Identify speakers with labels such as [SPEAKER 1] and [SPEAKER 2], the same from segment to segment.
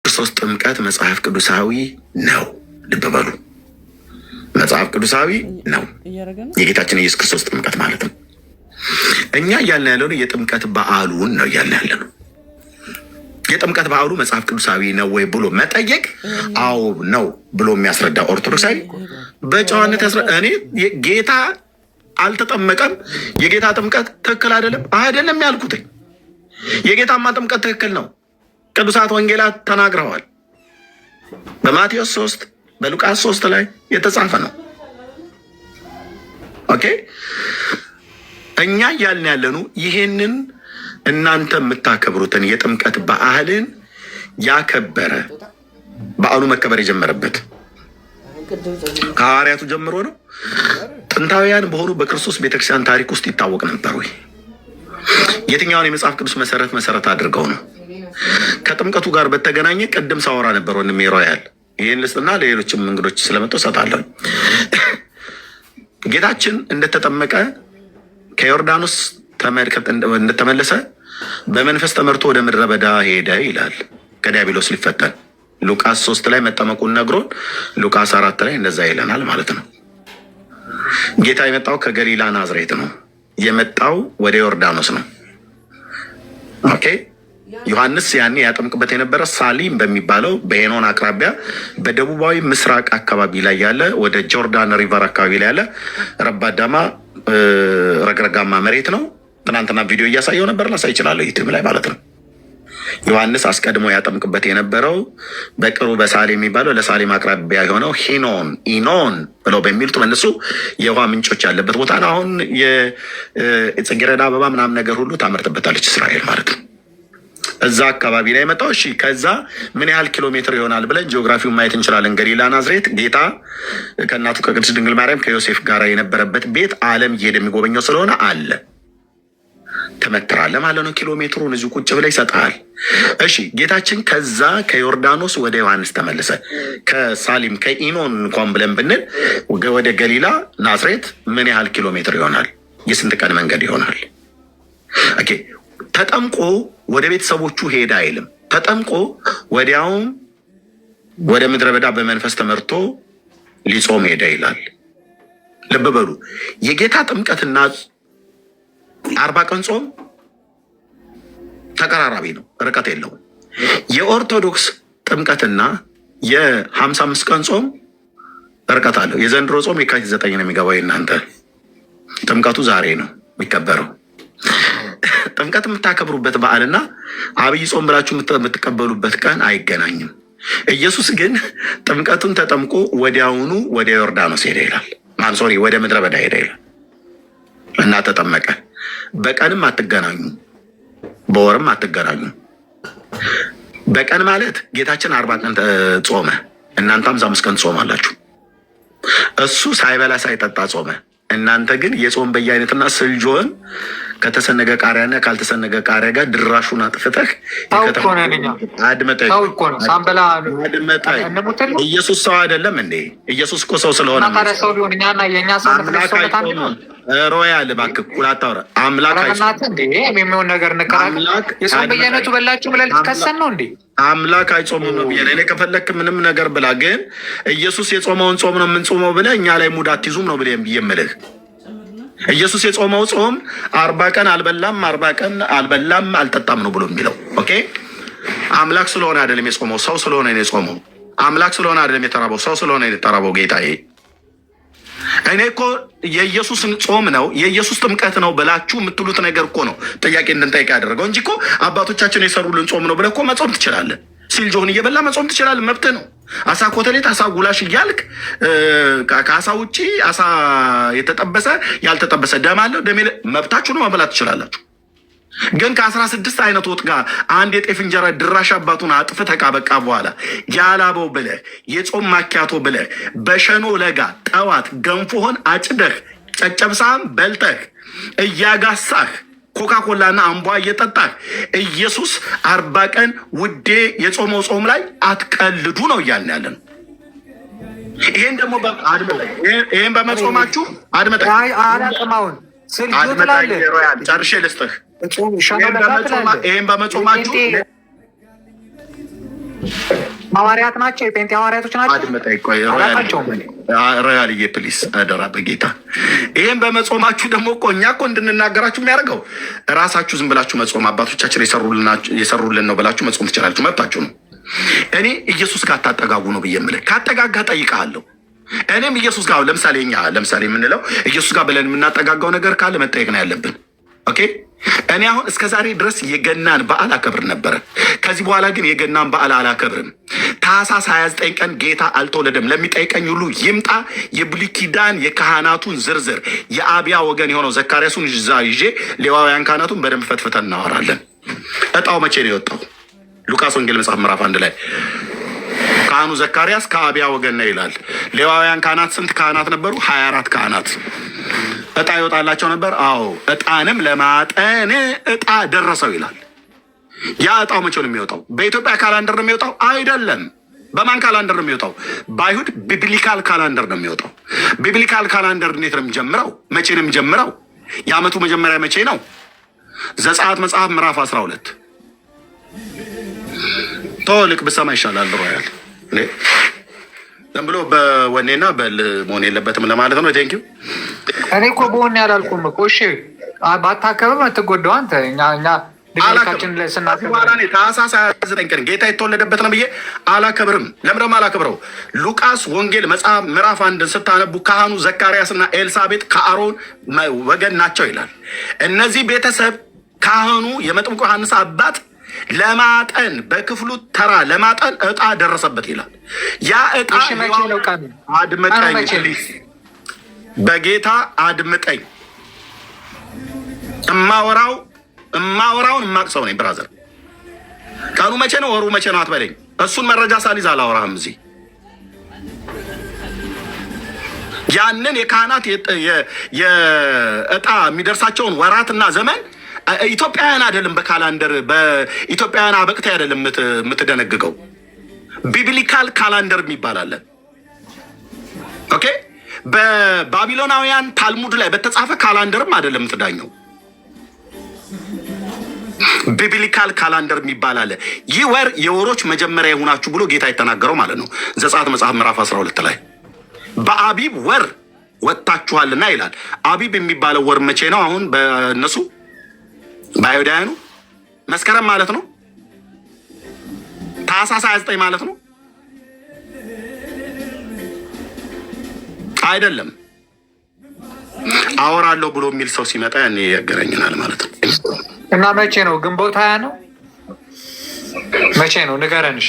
[SPEAKER 1] ክርስቶስ ጥምቀት መጽሐፍ ቅዱሳዊ ነው። ልብ በሉ፣ መጽሐፍ ቅዱሳዊ ነው። የጌታችን ኢየሱስ ክርስቶስ ጥምቀት ማለት ነው። እኛ እያልን ያለነው የጥምቀት በዓሉን ነው እያልን ያለነው። የጥምቀት በዓሉ መጽሐፍ ቅዱሳዊ ነው ወይ ብሎ መጠየቅ፣ አዎ ነው ብሎ የሚያስረዳ ኦርቶዶክሳዊ በጨዋነት እኔ ጌታ አልተጠመቀም፣ የጌታ ጥምቀት ትክክል አይደለም ያልኩትኝ። የጌታማ ጥምቀት ትክክል ነው። ቅዱሳት ወንጌላት ተናግረዋል። በማቴዎስ 3 በሉቃስ 3 ላይ የተጻፈ ነው። ኦኬ፣ እኛ እያልን ያለነው ይሄንን እናንተ የምታከብሩትን የጥምቀት በዓልን ያከበረ በዓሉ መከበር የጀመረበት ከሐዋርያቱ ጀምሮ ነው። ጥንታውያን በሆኑ በክርስቶስ ቤተክርስቲያን ታሪክ ውስጥ ይታወቅ ነበር ወይ? የትኛውን የመጽሐፍ ቅዱስ መሰረት አድርገው ነው? ከጥምቀቱ ጋር በተገናኘ ቅድም ሳወራ ነበር ወንድሜ ሮያል። ይህን ልስጥና ለሌሎችም እንግዶች ስለመጡ እሰጣለሁ። ጌታችን እንደተጠመቀ ከዮርዳኖስ እንደተመለሰ በመንፈስ ተመርቶ ወደ ምድረ በዳ ሄደ ይላል። ከዲያብሎስ ሊፈተን ሉቃስ 3 ላይ መጠመቁን ነግሮን ሉቃስ 4 ላይ እንደዛ ይለናል ማለት ነው። ጌታ የመጣው ከገሊላ ናዝሬት ነው። የመጣው ወደ ዮርዳኖስ ነው። ኦኬ፣ ዮሐንስ ያኔ ያጠምቅበት የነበረ ሳሊም በሚባለው በሄኖን አቅራቢያ በደቡባዊ ምስራቅ አካባቢ ላይ ያለ ወደ ጆርዳን ሪቨር አካባቢ ላይ ያለ ረባዳማ ረግረጋማ መሬት ነው። ትናንትና ቪዲዮ እያሳየው ነበር፣ ላሳይ ይችላለሁ ዩቲዩብ ላይ ማለት ነው። ዮሐንስ አስቀድሞ ያጠምቅበት የነበረው በቅርቡ በሳሌም የሚባለው ለሳሌም አቅራቢያ የሆነው ኢኖን ብለው በሚሉት መልሱ የውሃ ምንጮች ያለበት ቦታ ነው። አሁን የጽጌረዳ አበባ ምናምን ነገር ሁሉ ታመርትበታለች እስራኤል ማለት ነው። እዛ አካባቢ ላይ መጣው። እሺ፣ ከዛ ምን ያህል ኪሎ ሜትር ይሆናል ብለን ጂኦግራፊውን ማየት እንችላለን። ገሊላ ናዝሬት፣ ጌታ ከእናቱ ከቅድስት ድንግል ማርያም ከዮሴፍ ጋር የነበረበት ቤት ዓለም እየሄደ የሚጎበኘው ስለሆነ አለ ትመትራለህ ማለት ነው። ኪሎ ሜትሩን እዚሁ ቁጭ ብለህ ይሰጥሃል። እሺ፣ ጌታችን ከዛ ከዮርዳኖስ ወደ ዮሐንስ ተመለሰ። ከሳሊም ከኢኖን እንኳን ብለን ብንል ወደ ገሊላ ናዝሬት ምን ያህል ኪሎ ሜትር ይሆናል? የስንት ቀን መንገድ ይሆናል? ኦኬ፣ ተጠምቆ ወደ ቤተሰቦቹ ሄደ አይልም። ተጠምቆ ወዲያውም ወደ ምድረ በዳ በመንፈስ ተመርቶ ሊጾም ሄደ ይላል። ልብ በሉ፣ የጌታ ጥምቀትና 40 ቀን ጾም ተቀራራቢ ነው፣ ርቀት የለውም። የኦርቶዶክስ ጥምቀትና የ55 ቀን ጾም ርቀት አለው። የዘንድሮ ጾም የካቲት 9 ነው የሚገባው። እናንተ ጥምቀቱ ዛሬ ነው የሚከበረው። ጥምቀት የምታከብሩበት በዓልና አብይ ጾም ብላችሁ የምትቀበሉበት ቀን አይገናኝም። ኢየሱስ ግን ጥምቀቱን ተጠምቆ ወዲያውኑ ወደ ዮርዳኖስ ሄደ ይላል። ሶሪ ወደ ምድረ በዳ ሄደ ይላል እና ተጠመቀ። በቀንም አትገናኙ፣ በወርም አትገናኙ። በቀን ማለት ጌታችን 40 ቀን ጾመ፣ እናንተ 55 ቀን ጾማላችሁ። እሱ ሳይበላ ሳይጠጣ ጾመ። እናንተ ግን የጾም በየአይነትና ስልጆን ከተሰነገ ቃሪያና ካልተሰነገ ቃሪያ ጋር ድራሹን አጥፍተህ አድመጠኝ። ኢየሱስ ሰው አይደለም እንዴ? ኢየሱስ እኮ ሰው ስለሆነ ሮያል እባክህ ኩላት አውራ። አምላክ
[SPEAKER 2] የሚሆን ነገር የሰው በየአይነቱ በላችሁ ብለህ ልትከሰን ነው እንዴ?
[SPEAKER 1] አምላክ አይጾምም ነው ብዬ እኔ ከፈለክ ምንም ነገር ብላ፣ ግን ኢየሱስ የጾመውን ጾም ነው የምንጾመው ብለህ እኛ ላይ ሙድ አትይዙም ነው ብዬ የምልህ። ኢየሱስ የጾመው ጾም 40 ቀን አልበላም 40 ቀን አልበላም አልጠጣም ነው ብሎ የሚለው። ኦኬ፣ አምላክ ስለሆነ አይደለም የጾመው፣ ሰው ስለሆነ ነው የጾመው። አምላክ ስለሆነ አይደለም የተራበው፣ ሰው ስለሆነ ነው የተራበው። ጌታዬ፣ እኔ እኮ የኢየሱስን ጾም ነው የኢየሱስ ጥምቀት ነው ብላችሁ የምትሉት ነገር እኮ ነው ጥያቄ እንድንጠይቅ ያደረገው እንጂ እኮ አባቶቻችን የሰሩልን ጾም ነው ብለህ እኮ መጾም ትችላለህ። ሲልጆህን እየበላ መጾም ትችላለህ፣ መብትህ ነው። አሳ ኮተሌት፣ አሳ ጉላሽ እያልክ ከአሳ ውጭ አሳ የተጠበሰ ያልተጠበሰ ደም አለው ደም መብታችሁ ነው፣ መብላት ትችላላችሁ። ግን ከ16 አይነት ወጥ ጋር አንድ የጤፍ እንጀራ ድራሽ አባቱን አጥፍተህ ካበቃ በኋላ ያላበው ብለህ የጾም ማኪያቶ ብለህ በሸኖ ለጋ ጠዋት ገንፎህን አጭደህ ጨጨብሳም በልተህ እያጋሳህ ኮካኮላና አምቧ እየጠጣህ ኢየሱስ 40 ቀን ውዴ የጾመው ጾም ላይ አትቀልዱ ነው እያልን ያለ ነው። ይሄን ደግሞ ይሄን በመጾማችሁ ጨርሼ ልስጥህ። ይሄን በመጾማችሁ
[SPEAKER 2] ሐዋርያት ናቸው፣ የጴንጤ ሐዋርያቶች ናቸው።
[SPEAKER 1] አድመጣይ ቆይ ሮያልዬ ፕሊስ አደራ በጌታ ይሄን በመጾማችሁ ደግሞ እኮ እኛ እኮ እንድንናገራችሁ የሚያደርገው ራሳችሁ ዝም ብላችሁ መጾም አባቶቻችን የሰሩልን ነው ብላችሁ መጾም ትችላላችሁ፣ መብታችሁ ነው። እኔ ኢየሱስ ጋር ታጠጋጉ ነው ብዬ የምልህ ካጠጋጋ ጠይቃለሁ። እኔም ኢየሱስ ጋር ለምሳሌ የምንለው ኢየሱስ ጋር ብለን የምናጠጋጋው ነገር ካለ መጠየቅ ነው ያለብን። ኦኬ እኔ አሁን እስከ ዛሬ ድረስ የገናን በዓል አከብር ነበረ። ከዚህ በኋላ ግን የገናን በዓል አላከብርም። ታኅሳስ 29 ቀን ጌታ አልተወለደም ለሚጠይቀኝ ሁሉ ይምጣ። የብሉይ ኪዳን የካህናቱን ዝርዝር የአብያ ወገን የሆነው ዘካርያሱን ይዤ ሌዋውያን ካህናቱን በደንብ ፈትፍተን እናወራለን። እጣው መቼ ነው የወጣው? ሉቃስ ወንጌል መጽሐፍ ምዕራፍ 1 ላይ ካህኑ ዘካርያስ ከአብያ ወገን ነው ይላል። ሌዋውያን ካህናት ስንት ካህናት ነበሩ? 24 ካህናት። እጣ ይወጣላቸው ነበር። አዎ እጣንም ለማጠን እጣ ደረሰው ይላል። ያ እጣው መቼ ነው የሚወጣው? በኢትዮጵያ ካላንደር ነው የሚወጣው? አይደለም። በማን ካላንደር ነው የሚወጣው? በአይሁድ ቢብሊካል ካላንደር ነው የሚወጣው። ቢብሊካል ካላንደር እንዴት ነው የሚጀምረው? መቼ ነው የሚጀምረው? የዓመቱ መጀመሪያ መቼ ነው? ዘጸአት መጽሐፍ ምዕራፍ 12 ተወልቅ ብሰማ ይሻላል ሮያል ዝም ብሎ በወኔና በልሞን የለበትም ለማለት ነው። ቴንኪው።
[SPEAKER 2] እኔ እኮ በወኔ አላልኩም እኮ። እሺ ባታከብም አትጎዳው አንተ። እኛ ድካችን ስናከብር
[SPEAKER 1] ታኅሳስ 29 ቀን ጌታ የተወለደበት ነው ብዬ አላከብርም። ለምንድነው አላከብረው? ሉቃስ ወንጌል መጽሐፍ ምዕራፍ 1 ስታነቡ ካህኑ ዘካርያስና ኤልሳቤጥ ከአሮን ወገን ናቸው ይላል። እነዚህ ቤተሰብ ካህኑ የመጥምቁ ዮሐንስ አባት ለማጠን በክፍሉ ተራ ለማጠን እጣ ደረሰበት ይላል። ያ እጣ አድምጠኝ ፕሊዝ፣ በጌታ አድምጠኝ። እማወራውን እማቅሰው ነኝ ብራዘር። ቀኑ መቼ ነው ወሩ መቼ ነው አትበለኝ። እሱን መረጃ ሳሊዝ አላወራህም እዚህ። ያንን የካህናት የእጣ የሚደርሳቸውን ወራትና ዘመን ኢትዮጵያውያን አይደለም በካላንደር በኢትዮጵያውያን አበቅቴ አይደለም የምትደነግገው። ቢብሊካል ካላንደር የሚባል አለ። ኦኬ በባቢሎናውያን ታልሙድ ላይ በተጻፈ ካላንደርም አይደለም የምትዳኘው። ቢብሊካል ካላንደር የሚባል አለ። ይህ ወር የወሮች መጀመሪያ የሆናችሁ ብሎ ጌታ የተናገረው ማለት ነው። ዘጸአት መጽሐፍ ምዕራፍ 12 ላይ በአቢብ ወር ወጥታችኋልና ይላል። አቢብ የሚባለው ወር መቼ ነው? አሁን በእነሱ በአይሁዳውያኑ መስከረም ማለት ነው። ታኅሳስ 29 ማለት ነው አይደለም። አወራለሁ ብሎ የሚል ሰው ሲመጣ ያኔ ያገረኝናል ማለት ነው።
[SPEAKER 2] እና መቼ ነው? ግንቦት 20 ነው። መቼ ነው? ንገረንሽ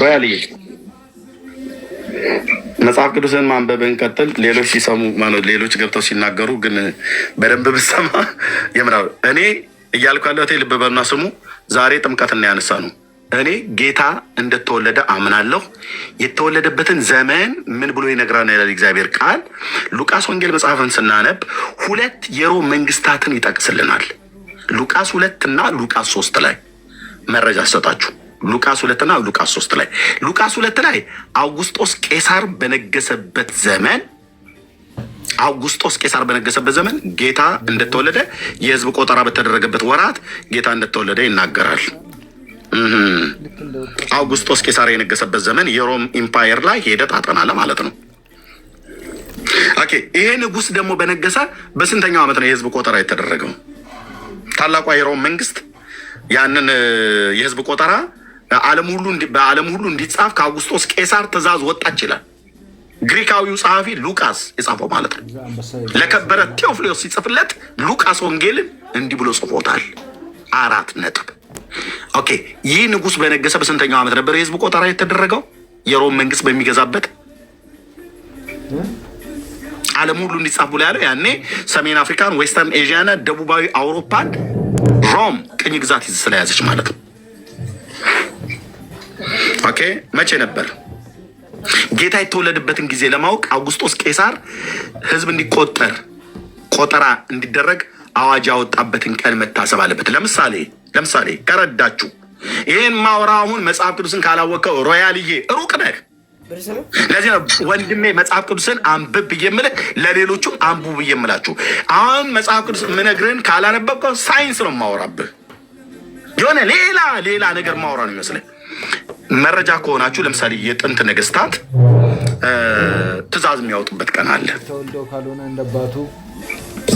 [SPEAKER 1] ሪያሊ መጽሐፍ ቅዱስን ማንበብን ቀጥል። ሌሎች ሲሰሙ ሌሎች ገብተው ሲናገሩ ግን በደንብ ብሰማ የምራው እኔ እያልኩ ያለሁት ልብ በሉና ስሙ። ዛሬ ጥምቀትና ያነሳ ነው። እኔ ጌታ እንደተወለደ አምናለሁ። የተወለደበትን ዘመን ምን ብሎ ይነግራል ያለ እግዚአብሔር ቃል ሉቃስ ወንጌል መጽሐፍን ስናነብ 2 የሮም መንግስታትን ይጠቅስልናል። ሉቃስ 2 እና ሉቃስ 3 ላይ መረጃ ሰጣችሁ። ሉቃስ 2 እና ሉቃስ 3 ላይ ሉቃስ 2 ላይ አውጉስጦስ ቄሳር በነገሰበት ዘመን ጌታ እንደተወለደ የህዝብ ቆጠራ በተደረገበት ወራት ጌታ እንደተወለደ ይናገራል። አውጉስጦስ ቄሳር የነገሰበት ዘመን የሮም ኢምፓየር ላይ ሄደ ታጠናለ ማለት ነው። ኦኬ ይሄ ንጉስ ደግሞ በነገሰ በስንተኛው ዓመት ነው የህዝብ ቆጠራ የተደረገው? ታላቋ የሮም መንግስት ያንን የህዝብ ቆጠራ በዓለም ሁሉ እንዲጻፍ ከአውጉስጦስ ቄሳር ትእዛዝ ወጣች ይላል። ግሪካዊው ጸሐፊ ሉቃስ የጻፈው ማለት ነው። ለከበረ ቴዎፍሎስ ሲጽፍለት ሉቃስ ወንጌልን እንዲህ ብሎ ጽፎታል። 4 ነጥብ። ኦኬ ይህ ንጉስ በነገሰ በስንተኛው ዓመት ነበር የህዝብ ቆጠራ የተደረገው? የሮም መንግስት በሚገዛበት ዓለም ሁሉ እንዲጻፍ ብሎ ያለው ያኔ ሰሜን አፍሪካን፣ ዌስተርን ኤዥያና ደቡባዊ አውሮፓን ሮም ቅኝ ግዛት ስለያዘች ማለት ነው። ኦኬ መቼ ነበር ጌታ የተወለደበትን ጊዜ ለማወቅ አውጉስጦስ ቄሳር ህዝብ እንዲቆጠር ቆጠራ እንዲደረግ አዋጅ ያወጣበትን ቀን መታሰብ አለበት። ለምሳሌ ከረዳችሁ ይህን ማውራ አሁን መጽሐፍ ቅዱስን ካላወቀው ሮያልዬ ሩቅ ነህ። ለዚህ ነው ወንድሜ መጽሐፍ ቅዱስን አንብብ ብዬ የምልህ፣ ለሌሎቹም አንቡ ብዬ የምላችሁ። አሁን መጽሐፍ ቅዱስ ምነግርህን ካላነበብከው ሳይንስ ነው የማወራብህ። የሆነ ሌላ ነገር ማውራ ነው ይመስለኝ። መረጃ ከሆናችሁ ለምሳሌ የጥንት ነገስታት ትእዛዝ የሚያወጡበት ቀን አለ።
[SPEAKER 3] ተወልደው ካልሆነ እንደባቱ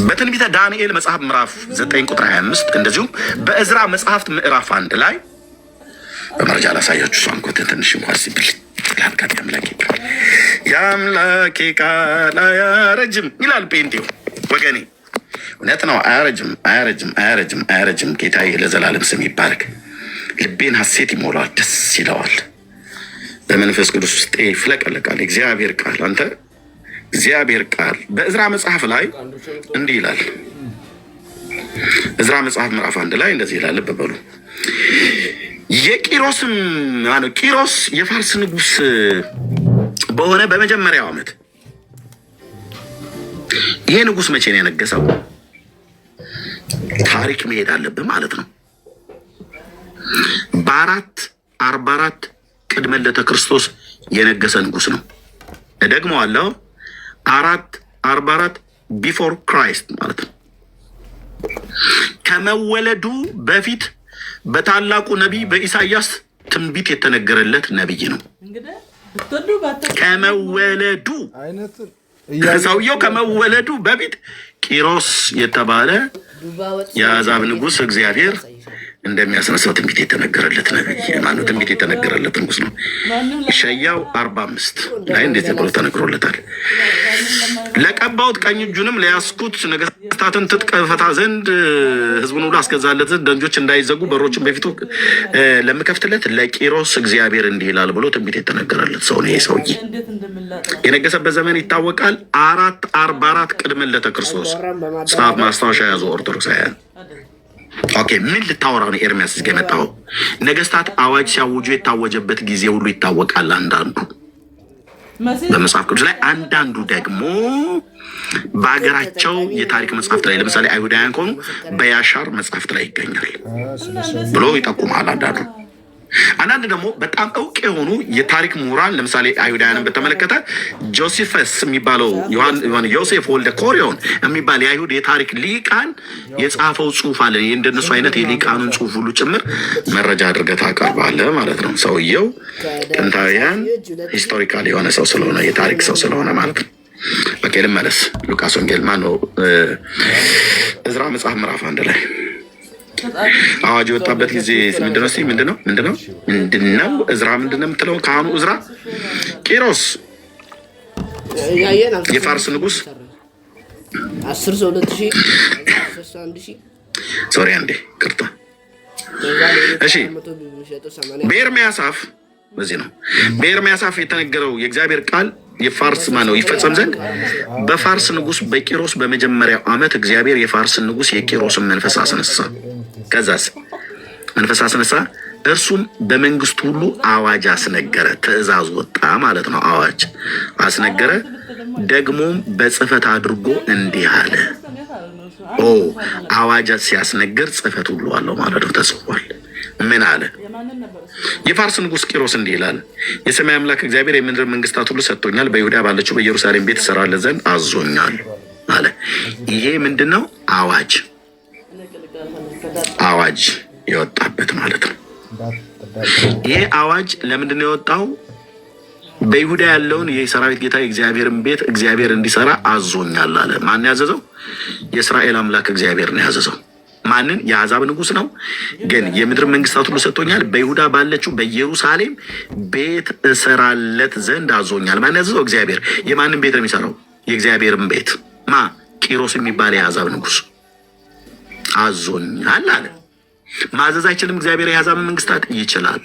[SPEAKER 1] በትንቢተ ዳንኤል መጽሐፍ ምዕራፍ 9 ቁጥር 25 እንደዚሁም በእዝራ መጽሐፍት ምዕራፍ 1 ላይ በመረጃ ላሳያችሁ። ሷንኮት ትንሽ እንኳን ሲብል ያልካት የአምላኬ ቃል አያረጅም ይላል ጴንጤው ወገኔ። እውነት ነው። አያረጅም። ጌታዬ ለዘላለም ስም ይባረክ። ልቤን ሐሴት ይሞላዋል፣ ደስ ይለዋል። በመንፈስ ቅዱስ ውስጥ ይፍለቀለቃል። እግዚአብሔር ቃል እግዚአብሔር ቃል በእዝራ መጽሐፍ ላይ እንዲህ ይላል። እዝራ መጽሐፍ ምዕራፍ 1 ላይ እንደዚህ ይላል። በበሉ ቂሮስ የፋርስ ንጉስ በሆነ በመጀመሪያው ዓመት። ይሄ ንጉስ መቼ ነው የነገሰው? ታሪክ መሄድ አለብን ማለት ነው። በ444 ቅድመ ልደተ ክርስቶስ የነገሰ ንጉስ ነው። እደግመዋለሁ፣ 444 ቢፎር ክራይስት ማለት ነው። ከመወለዱ በፊት በታላቁ ነቢይ በኢሳይያስ ትንቢት የተነገረለት ነቢይ ነው። ከመወለዱ ሰውየው ከመወለዱ በፊት ቂሮስ የተባለ የአሕዛብ ንጉስ እግዚአብሔር እንደሚያስነሳው ትንቢት የተነገረለት ነቢይ ማነው? ትንቢት የተነገረለት ንጉስ ነው። ኢሳይያስ 45 ላይ እንደዚህ ብሎ ተነግሮለታል። ለቀባሁት ቀኝ እጁንም ለያዝኩት ነገስታትን ትጥቅ ፈታ ዘንድ ህዝቡን ሁሉ አስገዛለት ዘንድ ደንጆች እንዳይዘጉ በሮችን በፊቱ ለምከፍትለት ለቂሮስ እግዚአብሔር እንዲህ ይላል ብሎ ትንቢት የተነገረለት ሰው ነው። ይሄ ሰውዬ የነገሰበት ዘመን ይታወቃል። 444 ቅድመ ልደተ ክርስቶስ። ጻፍ፣ ማስታወሻ ያዙ ኦርቶዶክሳውያን። ኦኬ፣ ምን ልታወራ ነው ኤርሚያስ? እዚህ የመጣው ነገስታት አዋጅ ሲያውጁ የታወጀበት ጊዜ ሁሉ ይታወቃል። አንዳንዱ በመጽሐፍ ቅዱስ ላይ፣ አንዳንዱ ደግሞ በሀገራቸው የታሪክ መጽሐፍት ላይ፣ ለምሳሌ አይሁዳውያን ከሆኑ በያሻር መጽሐፍት ላይ ይገኛል ብሎ ይጠቁማል። አንዳንድ ደግሞ በጣም እውቅ የሆኑ የታሪክ ምሁራን ለምሳሌ አይሁዳውያንን በተመለከተ ጆሴፈስ የሚባለው ዮሴፍ ወልደ ኮሪዮን የሚባል የአይሁድ የታሪክ ሊቃን የጻፈው ጽሁፍ አለ። እንደነሱ አይነት የሊቃኑን ጽሁፍ ሁሉ ጭምር መረጃ አድርገህ ታቀርባለህ ማለት ነው። ሰውየው ጥንታውያን ሂስቶሪካል የሆነ ሰው ስለሆነ የታሪክ ሰው ስለሆነ ማለት ነው። በቃ ልመለስ። ሉቃስ ወንጌል ማነው እዝራ መጽሐፍ ምዕራፍ 1 ላይ አዋጅ የወጣበት ጊዜ ምንድነው? እዝራ ምንድነው የምትለው? ካህኑ እዝራ ቂሮስ የፋርስ ንጉስ
[SPEAKER 4] 10
[SPEAKER 1] ሶሪ አንዴ ቅርታ። እሺ በኤርምያስ አፍ በዚህ ነው። በኤርምያስ አፍ የተነገረው የእግዚአብሔር ቃል የፋርስ ማነው ይፈጸም ዘንድ በፋርስ ንጉስ በቂሮስ በመጀመሪያው ዓመት እግዚአብሔር የፋርስን ንጉስ የቂሮስን መንፈስ አስነሳ። ከዛስ መንፈስ አስነሳ፣ እርሱም በመንግስቱ ሁሉ አዋጅ አስነገረ። ትእዛዝ ወጣ ማለት ነው። አዋጅ አስነገረ። ደግሞም በጽፈት አድርጎ እንዲህ አለ። አዋጅ ሲያስነገር ጽፈት ሁሉ አለው ማለት ነው። ተጽፏል። ምን አለ? የፋርስ ንጉስ ቂሮስ እንዲህ ይላል፣ የሰማይ አምላክ እግዚአብሔር የምድር መንግስታት ሁሉ ሰጥቶኛል፣ በይሁዳ ባለችው በኢየሩሳሌም ቤት እሰራለት ዘንድ አዞኛል አለ። ይሄ ምንድነው? አዋጅ የወጣበት ማለት ነው። ይሄ አዋጅ ለምንድነው የወጣው? በይሁዳ ያለውን የሰራዊት ጌታ የእግዚአብሔርን ቤት እግዚአብሔር እንዲሰራ አዞኛል አለ። ማን ያዘዘው? የእስራኤል አምላክ እግዚአብሔር ነው ያዘዘው። ማንን? የአሕዛብ ንጉስ ነው። ግን የምድር መንግስታት ሁሉ ሰጥቶኛል፣ በይሁዳ ባለችው በኢየሩሳሌም ቤት እሰራለት ዘንድ አዞኛል። ማን ያዘዘው? እግዚአብሔር። የማንን ቤት ነው የሚሰራው? የእግዚአብሔርን ቤት። ቂሮስ የሚባል የአሕዛብ ንጉስ አዞኛል አለ። ማዘዝ አይችልም እግዚአብሔር የአሕዛብ መንግስታት? ይችላል።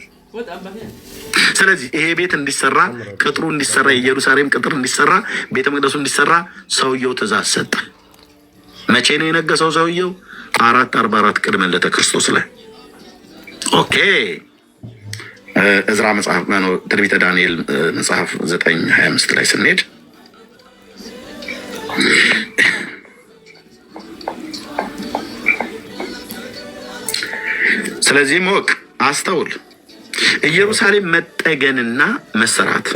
[SPEAKER 1] ስለዚህ ይሄ ቤት እንዲሰራ፣ ቅጥሩ እንዲሰራ፣ የኢየሩሳሌም ቅጥር እንዲሰራ፣ ቤተ መቅደሱ እንዲሰራ ሰውየው ትእዛዝ ሰጠ። መቼ ነው የነገሰው ሰውየው? 444 ቅድመ ልደተ ክርስቶስ ላይ። ኦኬ፣ እዝራ መጽሐፍ ነው ትንቢተ ዳንኤል መጽሐፍ 9:25 ላይ ስንሄድ ስለዚህ ሞቅ አስተውል። ኢየሩሳሌም መጠገንና መሰራት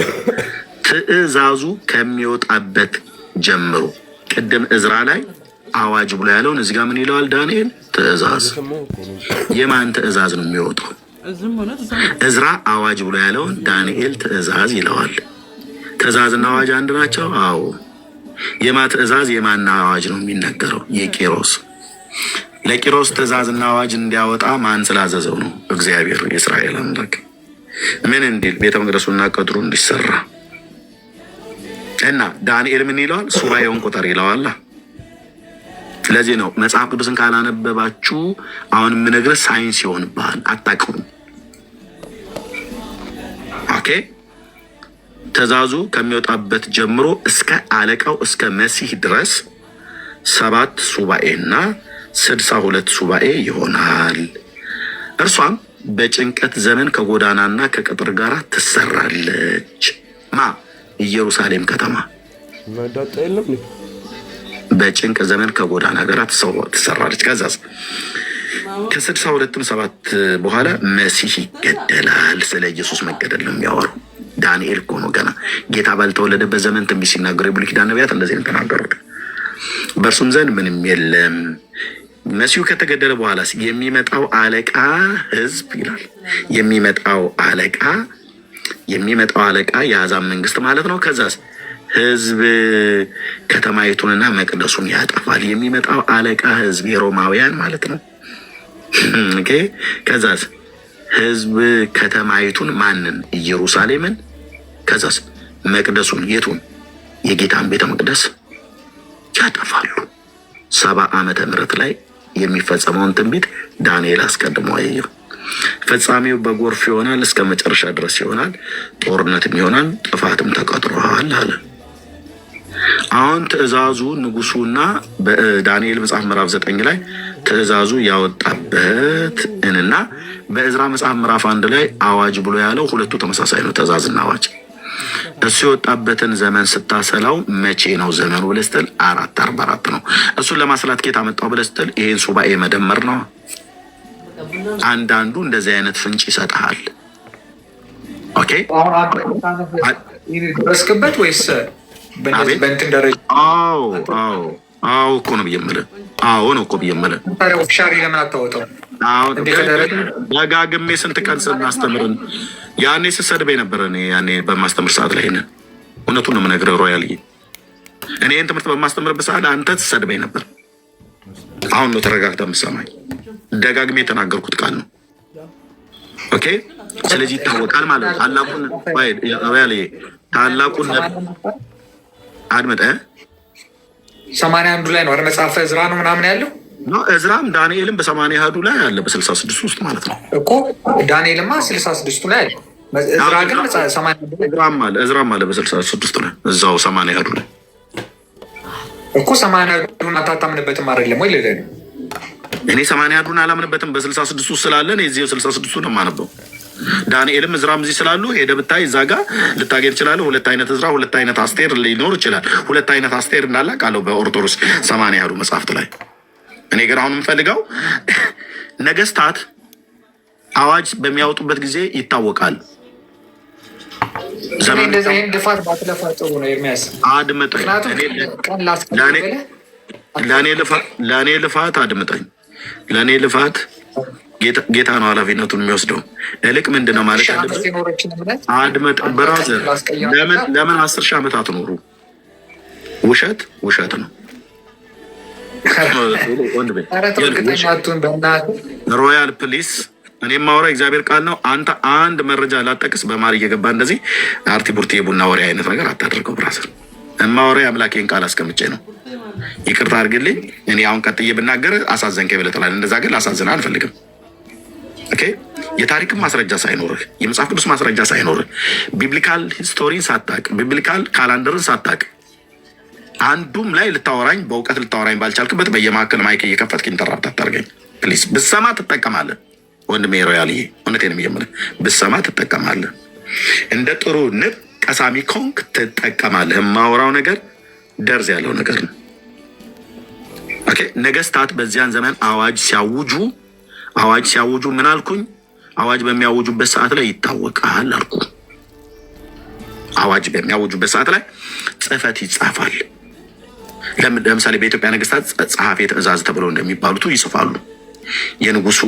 [SPEAKER 1] ትእዛዙ ከሚወጣበት ጀምሮ ቅድም እዝራ ላይ አዋጅ ብሎ ያለውን እዚህ ጋር ምን ይለዋል ዳንኤል? ትእዛዝ። የማን ትእዛዝ ነው የሚወጣው? እዝራ አዋጅ ብሎ ያለውን ዳንኤል ትእዛዝ ይለዋል። ትእዛዝና አዋጅ አንድ ናቸው? አዎ። የማ ትእዛዝ የማና አዋጅ ነው የሚነገረው? የቂሮስ። ለቂሮስ ትእዛዝና አዋጅ እንዲያወጣ ማን ስላዘዘው ነው? እግዚአብሔር የእስራኤል አምላክ። ምን እንዲል? ቤተ መቅደሱና ቅጥሩ እንዲሰራ እና ዳንኤል ምን ይለዋል? ሱባኤውን ቁጠር ይለዋል። ስለዚህ ነው መጽሐፍ ቅዱስን ካላነበባችሁ አሁን የምነግርህ ሳይንስ ይሆንብሃል፣ አታውቅም። ኦኬ። ትእዛዙ ከሚወጣበት ጀምሮ እስከ አለቃው እስከ መሲህ ድረስ 7 ሱባኤና 62 ሱባኤ ይሆናል። እርሷም በጭንቀት ዘመን ከጎዳናና ከቅጥር ጋር ትሰራለች። ኢየሩሳሌም ከተማ በጭንቅ ዘመን ከጎዳና ጋር ትሰራለች። ከዛስ ከ62ም 7 በኋላ መሲህ ይገደላል። ስለ ኢየሱስ መገደል ነው የሚያወራው። ዳንኤል እኮ ነው ገና ጌታ ባልተወለደበት ዘመን ትንቢት ሲናገሩ የብሉይ ኪዳን ነቢያት እንደዚህ ነው የተናገሩት። በእርሱም ዘንድ ምንም የለም። መሲሁ ከተገደለ በኋላ የሚመጣው አለቃ ህዝብ ይላል። የሚመጣው አለቃ የአሕዛብ መንግስት ማለት ነው። ከዛስ ህዝብ ከተማይቱንና መቅደሱን ያጠፋል። የሚመጣው አለቃ ህዝብ የሮማውያን ማለት ነው። ኦኬ። ከዛስ ህዝብ ከተማይቱን ማንን? ኢየሩሳሌምን። ከዛስ መቅደሱን የቱን? የጌታን ቤተ መቅደስ ያጠፋሉ። 70 ዓመተ ምህረት ላይ የሚፈጸመውን ትንቢት ዳንኤል አስቀድሞ አየው። ፍጻሜው በጎርፍ ይሆናል፣ እስከ መጨረሻ ድረስ ይሆናል፣ ጦርነትም ይሆናል፣ ጥፋትም ተቀጥሯል አለ። አሁን ትእዛዙ ንጉሱና በዳንኤል መጽሐፍ ምዕራፍ 9 ላይ ትእዛዙ ያወጣበት እና በእዝራ መጽሐፍ ምዕራፍ 1 ላይ አዋጅ ብሎ ያለው ሁለቱ ተመሳሳይ ነው፣ ትእዛዝና አዋጅ። እሱ የወጣበትን ዘመን ስታሰላው መቼ ነው ዘመኑ ብለህ ስትል 444 ነው። እሱን ለማስላት ኬት አመጣው ብለህ ስትል ይሄን ሱባኤ መደመር ነው። አንዳንዱ እንደዚህ አይነት ፍንጭ ይሰጥሃል። ኦኬ።
[SPEAKER 2] ረስክበት ወይስ በእንትን ደረጃ?
[SPEAKER 1] አዎ እኮ ነው ብዬ የምልህ። አዎ ነው እኮ ብዬ የምልህ።
[SPEAKER 2] ሻሪ ለምን አታወጣው?
[SPEAKER 1] ደጋግሜ ስንት ቀን ስናስተምርን ያኔ ስሰድበኝ ነበረ። ያኔ በማስተምር ሰዓት ላይ እውነቱን ነው የምነግርህ ሮያል። እኔ ይህን ትምህርት በማስተምርበት ሰዓት አንተ ትሰድበኝ ነበር። አሁን ነው ተረጋግተህ የምትሰማኝ። ደጋግሜ የተናገርኩት ቃል ነው። ኦኬ። ስለዚህ ይታወቃል ማለት ነው። ታላቁን አድመጠ
[SPEAKER 2] 81 ላይ ነው መጽሐፈ እዝራ ነው ምናምን ያለው
[SPEAKER 1] ነው። እዝራም ዳንኤልም በ81 ላይ አለ፣ በ66 ውስጥ ማለት ነው
[SPEAKER 2] እኮ። ዳንኤልማ 66 ላይ አለ። እዝራ ግን
[SPEAKER 1] እዝራም አለ በ66 ላይ እዛው 81 ላይ
[SPEAKER 2] እኮ። 81 አታምንበትም አይደለም ወይ? ልልህ
[SPEAKER 1] እኔ 81 አላምንበትም። በ66 ውስጥ ስላለ እኔ እዚህ 66 ነው የማነበው። ዳንኤልም እዝራም እዚህ ስላሉ ሄደህ ብታይ እዛ ጋር ልታገኝ ትችላለህ። 2 አይነት እዝራ፣ 2 አይነት አስቴር ሊኖር ይችላል። 2 አይነት አስቴር እንዳለ ቃለው በኦርቶዶክስ 81 መጽሐፍት ላይ። እኔ ግን አሁን የምፈልገው ነገስታት አዋጅ በሚያወጡበት ጊዜ ይታወቃል። ለእኔ ልፋት አድምጠኝ። ለእኔ ልፋት ጌታ ነው ኃላፊነቱን የሚወስደው። እልቅ ምንድን ነው ማለት አድመጥ ብራዘር፣ ለምን 10 ሺህ ዓመት አትኖሩ? ውሸት ነው። ሮያል ፕሊስ፣ እኔ የማወራ እግዚአብሔር ቃል ነው። አንተ አንድ መረጃ ላጠቅስ በማር እየገባ እንደዚህ አርቲ ቡርቲ የቡና ወሬ አይነት ነገር አታደርገው ብራዘር። የማወራ የአምላኬን ቃል አስቀምጬ ነው። ይቅርታ አድርግልኝ። እኔ አሁን ቀጥዬ ብናገር አሳዘንከኝ ብለህ ትላለህ። እንደዛ ግን ላሳዝንህ አልፈልግም። ኦኬ። የታሪክም ማስረጃ ሳይኖርህ፣ የመጽሐፍ ቅዱስ ማስረጃ ሳይኖርህ፣ ቢብሊካል ሂስቶሪን ሳታቅ፣ ቢብሊካል ካላንደርን ሳታቅ አንዱም ላይ ልታወራኝ በእውቀት ልታወራኝ ባልቻልክበት በየመካከል ማይክ እየከፈትክ ኢንተራፕት አታርገኝ ፕሊዝ። ብሰማ ትጠቀማለህ ወንድሜ ሮያልዬ፣ እውነቴን የምልህ ብሰማ ትጠቀማለህ። እንደ ጥሩ ንብ ቀሳሚ ኮንክ ትጠቀማለህ። የማወራው ነገር ደርዝ ያለው ነገር ነው። ኦኬ። ነገስታት በዚያን ዘመን አዋጅ ሲያውጁ ምን አልኩኝ? አዋጅ በሚያውጁበት ሰዓት ላይ ይታወቃል አልኩ። አዋጅ በሚያውጁበት ሰዓት ላይ ጽሕፈት ይጻፋል። ለምሳሌ በኢትዮጵያ ነገስታት ጸሐፌ ትእዛዝ ተብለው እንደሚባሉት ይጽፋሉ። የንጉሱ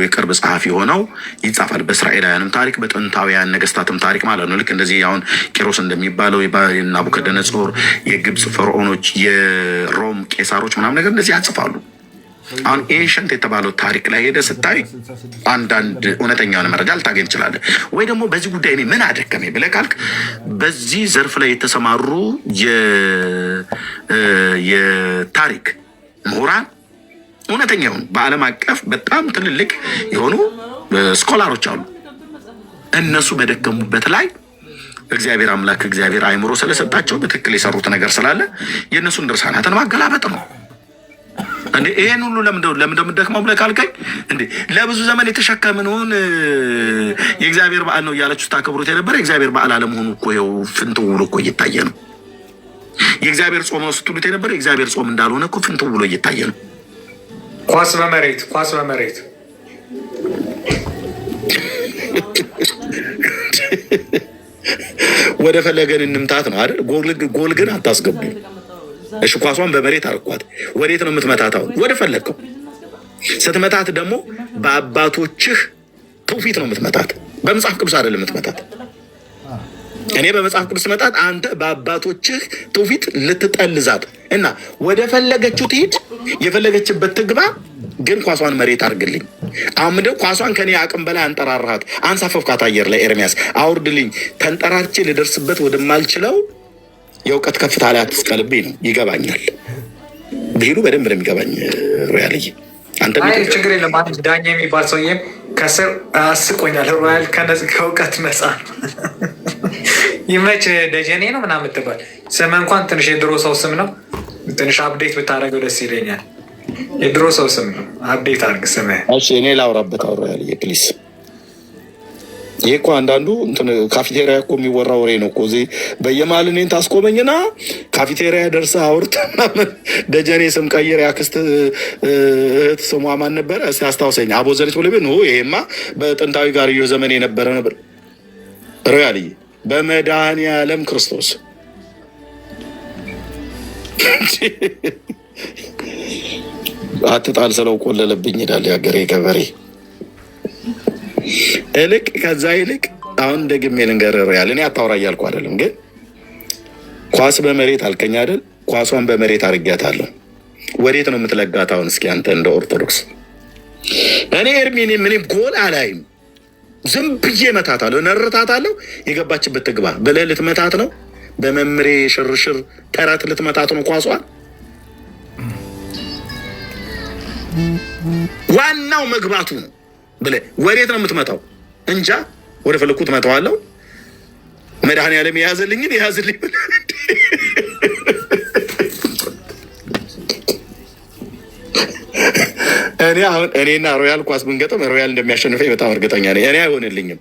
[SPEAKER 1] የቅርብ ጸሐፊ ሆነው ይጻፋል። በእስራኤላውያንም ታሪክ በጥንታውያን ነገስታትም ታሪክ ማለት ነው። ልክ እንደዚህ አሁን ቂሮስ እንደሚባለው ናቡከደነጾር፣ የግብፅ ፈርዖኖች፣ የሮም ቄሳሮች ምናምን ነገር እንደዚህ ያጽፋሉ። አሁን ኤንሸንት የተባለው ታሪክ ላይ ሄደ ስታይ አንዳንድ እውነተኛ የሆነ መረጃ ልታገኝ ትችላለህ። ወይ ደግሞ በዚህ ጉዳይ እኔ ምን አደከመኝ ብለህ ካልክ በዚህ ዘርፍ ላይ የተሰማሩ የታሪክ ምሁራን እውነተኛ የሆኑ በዓለም አቀፍ በጣም ትልልቅ የሆኑ ስኮላሮች አሉ። እነሱ በደከሙበት ላይ እግዚአብሔር አምላክ እግዚአብሔር አእምሮ ስለሰጣቸው በትክክል የሰሩት ነገር ስላለ የእነሱን ድርሳናትን ማገላበጥ ነው። እንዴ ይሄን ሁሉ ለምን ደክመው ብለህ ካልከኝ እንዴ ለብዙ ዘመን የተሸከምነውን የእግዚአብሔር በዓል ነው እያላችሁ ታከብሩት የነበረ የእግዚአብሔር በዓል አለመሆኑ እኮ ይኸው ፍንትው ብሎ እኮ እየታየ ነው። የእግዚአብሔር ጾም ነው ስትሉት የነበረ የእግዚአብሔር ጾም እንዳልሆነ እኮ ፍንትው ብሎ እየታየ ነው።
[SPEAKER 2] ኳስ በመሬት
[SPEAKER 1] ወደ ፈለገን እንምታት ነው አይደል? ጎል ግን አታስገቡ። እሺ ኳሷን በመሬት አርኳት። ወዴት ነው የምትመታታው? ወደ ፈለግከው። ስትመታት ደግሞ በአባቶችህ ትውፊት ነው የምትመታት። በመጽሐፍ ቅዱስ አይደለም የምትመታት። እኔ በመጽሐፍ ቅዱስ መጣት፣ አንተ በአባቶችህ ትውፊት ልትጠልዛት እና ወደ ፈለገችው ትሂድ፣ የፈለገችበት ትግባ። ግን ኳሷን መሬት አርግልኝ። አሁን ምንድን ኳሷን ከኔ አቅም በላይ አንጠራራሃት፣ አንሳፈፍካት አየር ላይ ኤርሚያስ አውርድልኝ። ተንጠራርቼ ልደርስበት ወደማልችለው የእውቀት ከፍታ ላይ አትስቀልብኝ ነው። ይገባኛል። ብሄሉ በደንብ ነው የሚገባኝ። ሮያልዬ አንተ
[SPEAKER 2] ችግር የለም። አንድ ዳኛ የሚባል ሰውዬ ከስር አስቆኛል። ሮያል ከእውቀት ነፃ ነው። ይመች ደጀኔ ነው ምናምን ትባል። ስም እንኳን ትንሽ የድሮ ሰው ስም ነው። ትንሽ አፕዴት ብታደርገው ደስ ይለኛል። የድሮ ሰው ስም ነው። አፕዴት አድርግ ስምህ።
[SPEAKER 1] እኔ ላውራበት ሮያልዬ ፕሊስ። ይህ እኮ አንዳንዱ ካፌቴሪያ እኮ የሚወራ ወሬ ነው እኮ። እዚህ በየመሀል እኔን ታስቆመኝና ካፌቴሪያ ደርሰህ አውርተህ ደጀኔ ስም ቀይር፣ ያክስት እህት ስሟ ማን ነበረ እስኪ አስታውሰኝ፣ አቦዘነች ብለህ ይሄማ በጥንታዊ ጋርዮሽ ዘመን የነበረ ነበር። ሮያልዬ በመድኃኒዓለም ክርስቶስ አትጣል ስለው ቆለለብኝ ይላል ያገሬ ገበሬ። እልቅ ከዛ ይልቅ አሁን ደግሜ ልንገርህ ሮያል፣ እኔ አታውራ እያልኩ አይደለም፣ ግን ኳስ በመሬት አልከኝ አይደል? ኳሷን በመሬት አርጊያታለሁ። ወዴት ነው የምትለጋት አሁን? እስኪ አንተ እንደ ኦርቶዶክስ። እኔ ኤርሚኔ ምንም ጎል አላይም፣ ዝም ብዬ መታታለሁ፣ ነርታታለሁ። የገባችበት ትግባ ብለህ ልትመታት ነው? በመምሬ ሽርሽር ተረት ልትመታት ነው ኳሷን? ዋናው መግባቱ ነው ብለህ ወዴት ነው የምትመታው? እንጃ ወደ ፈለኩት መታዋለሁ። መድኃኒዓለም የያዘልኝን የያዝልኝ። እኔ አሁን እኔና ሮያል ኳስ ብንገጥም ሮያል እንደሚያሸንፈኝ በጣም እርግጠኛ ነኝ። እኔ አይሆንልኝም።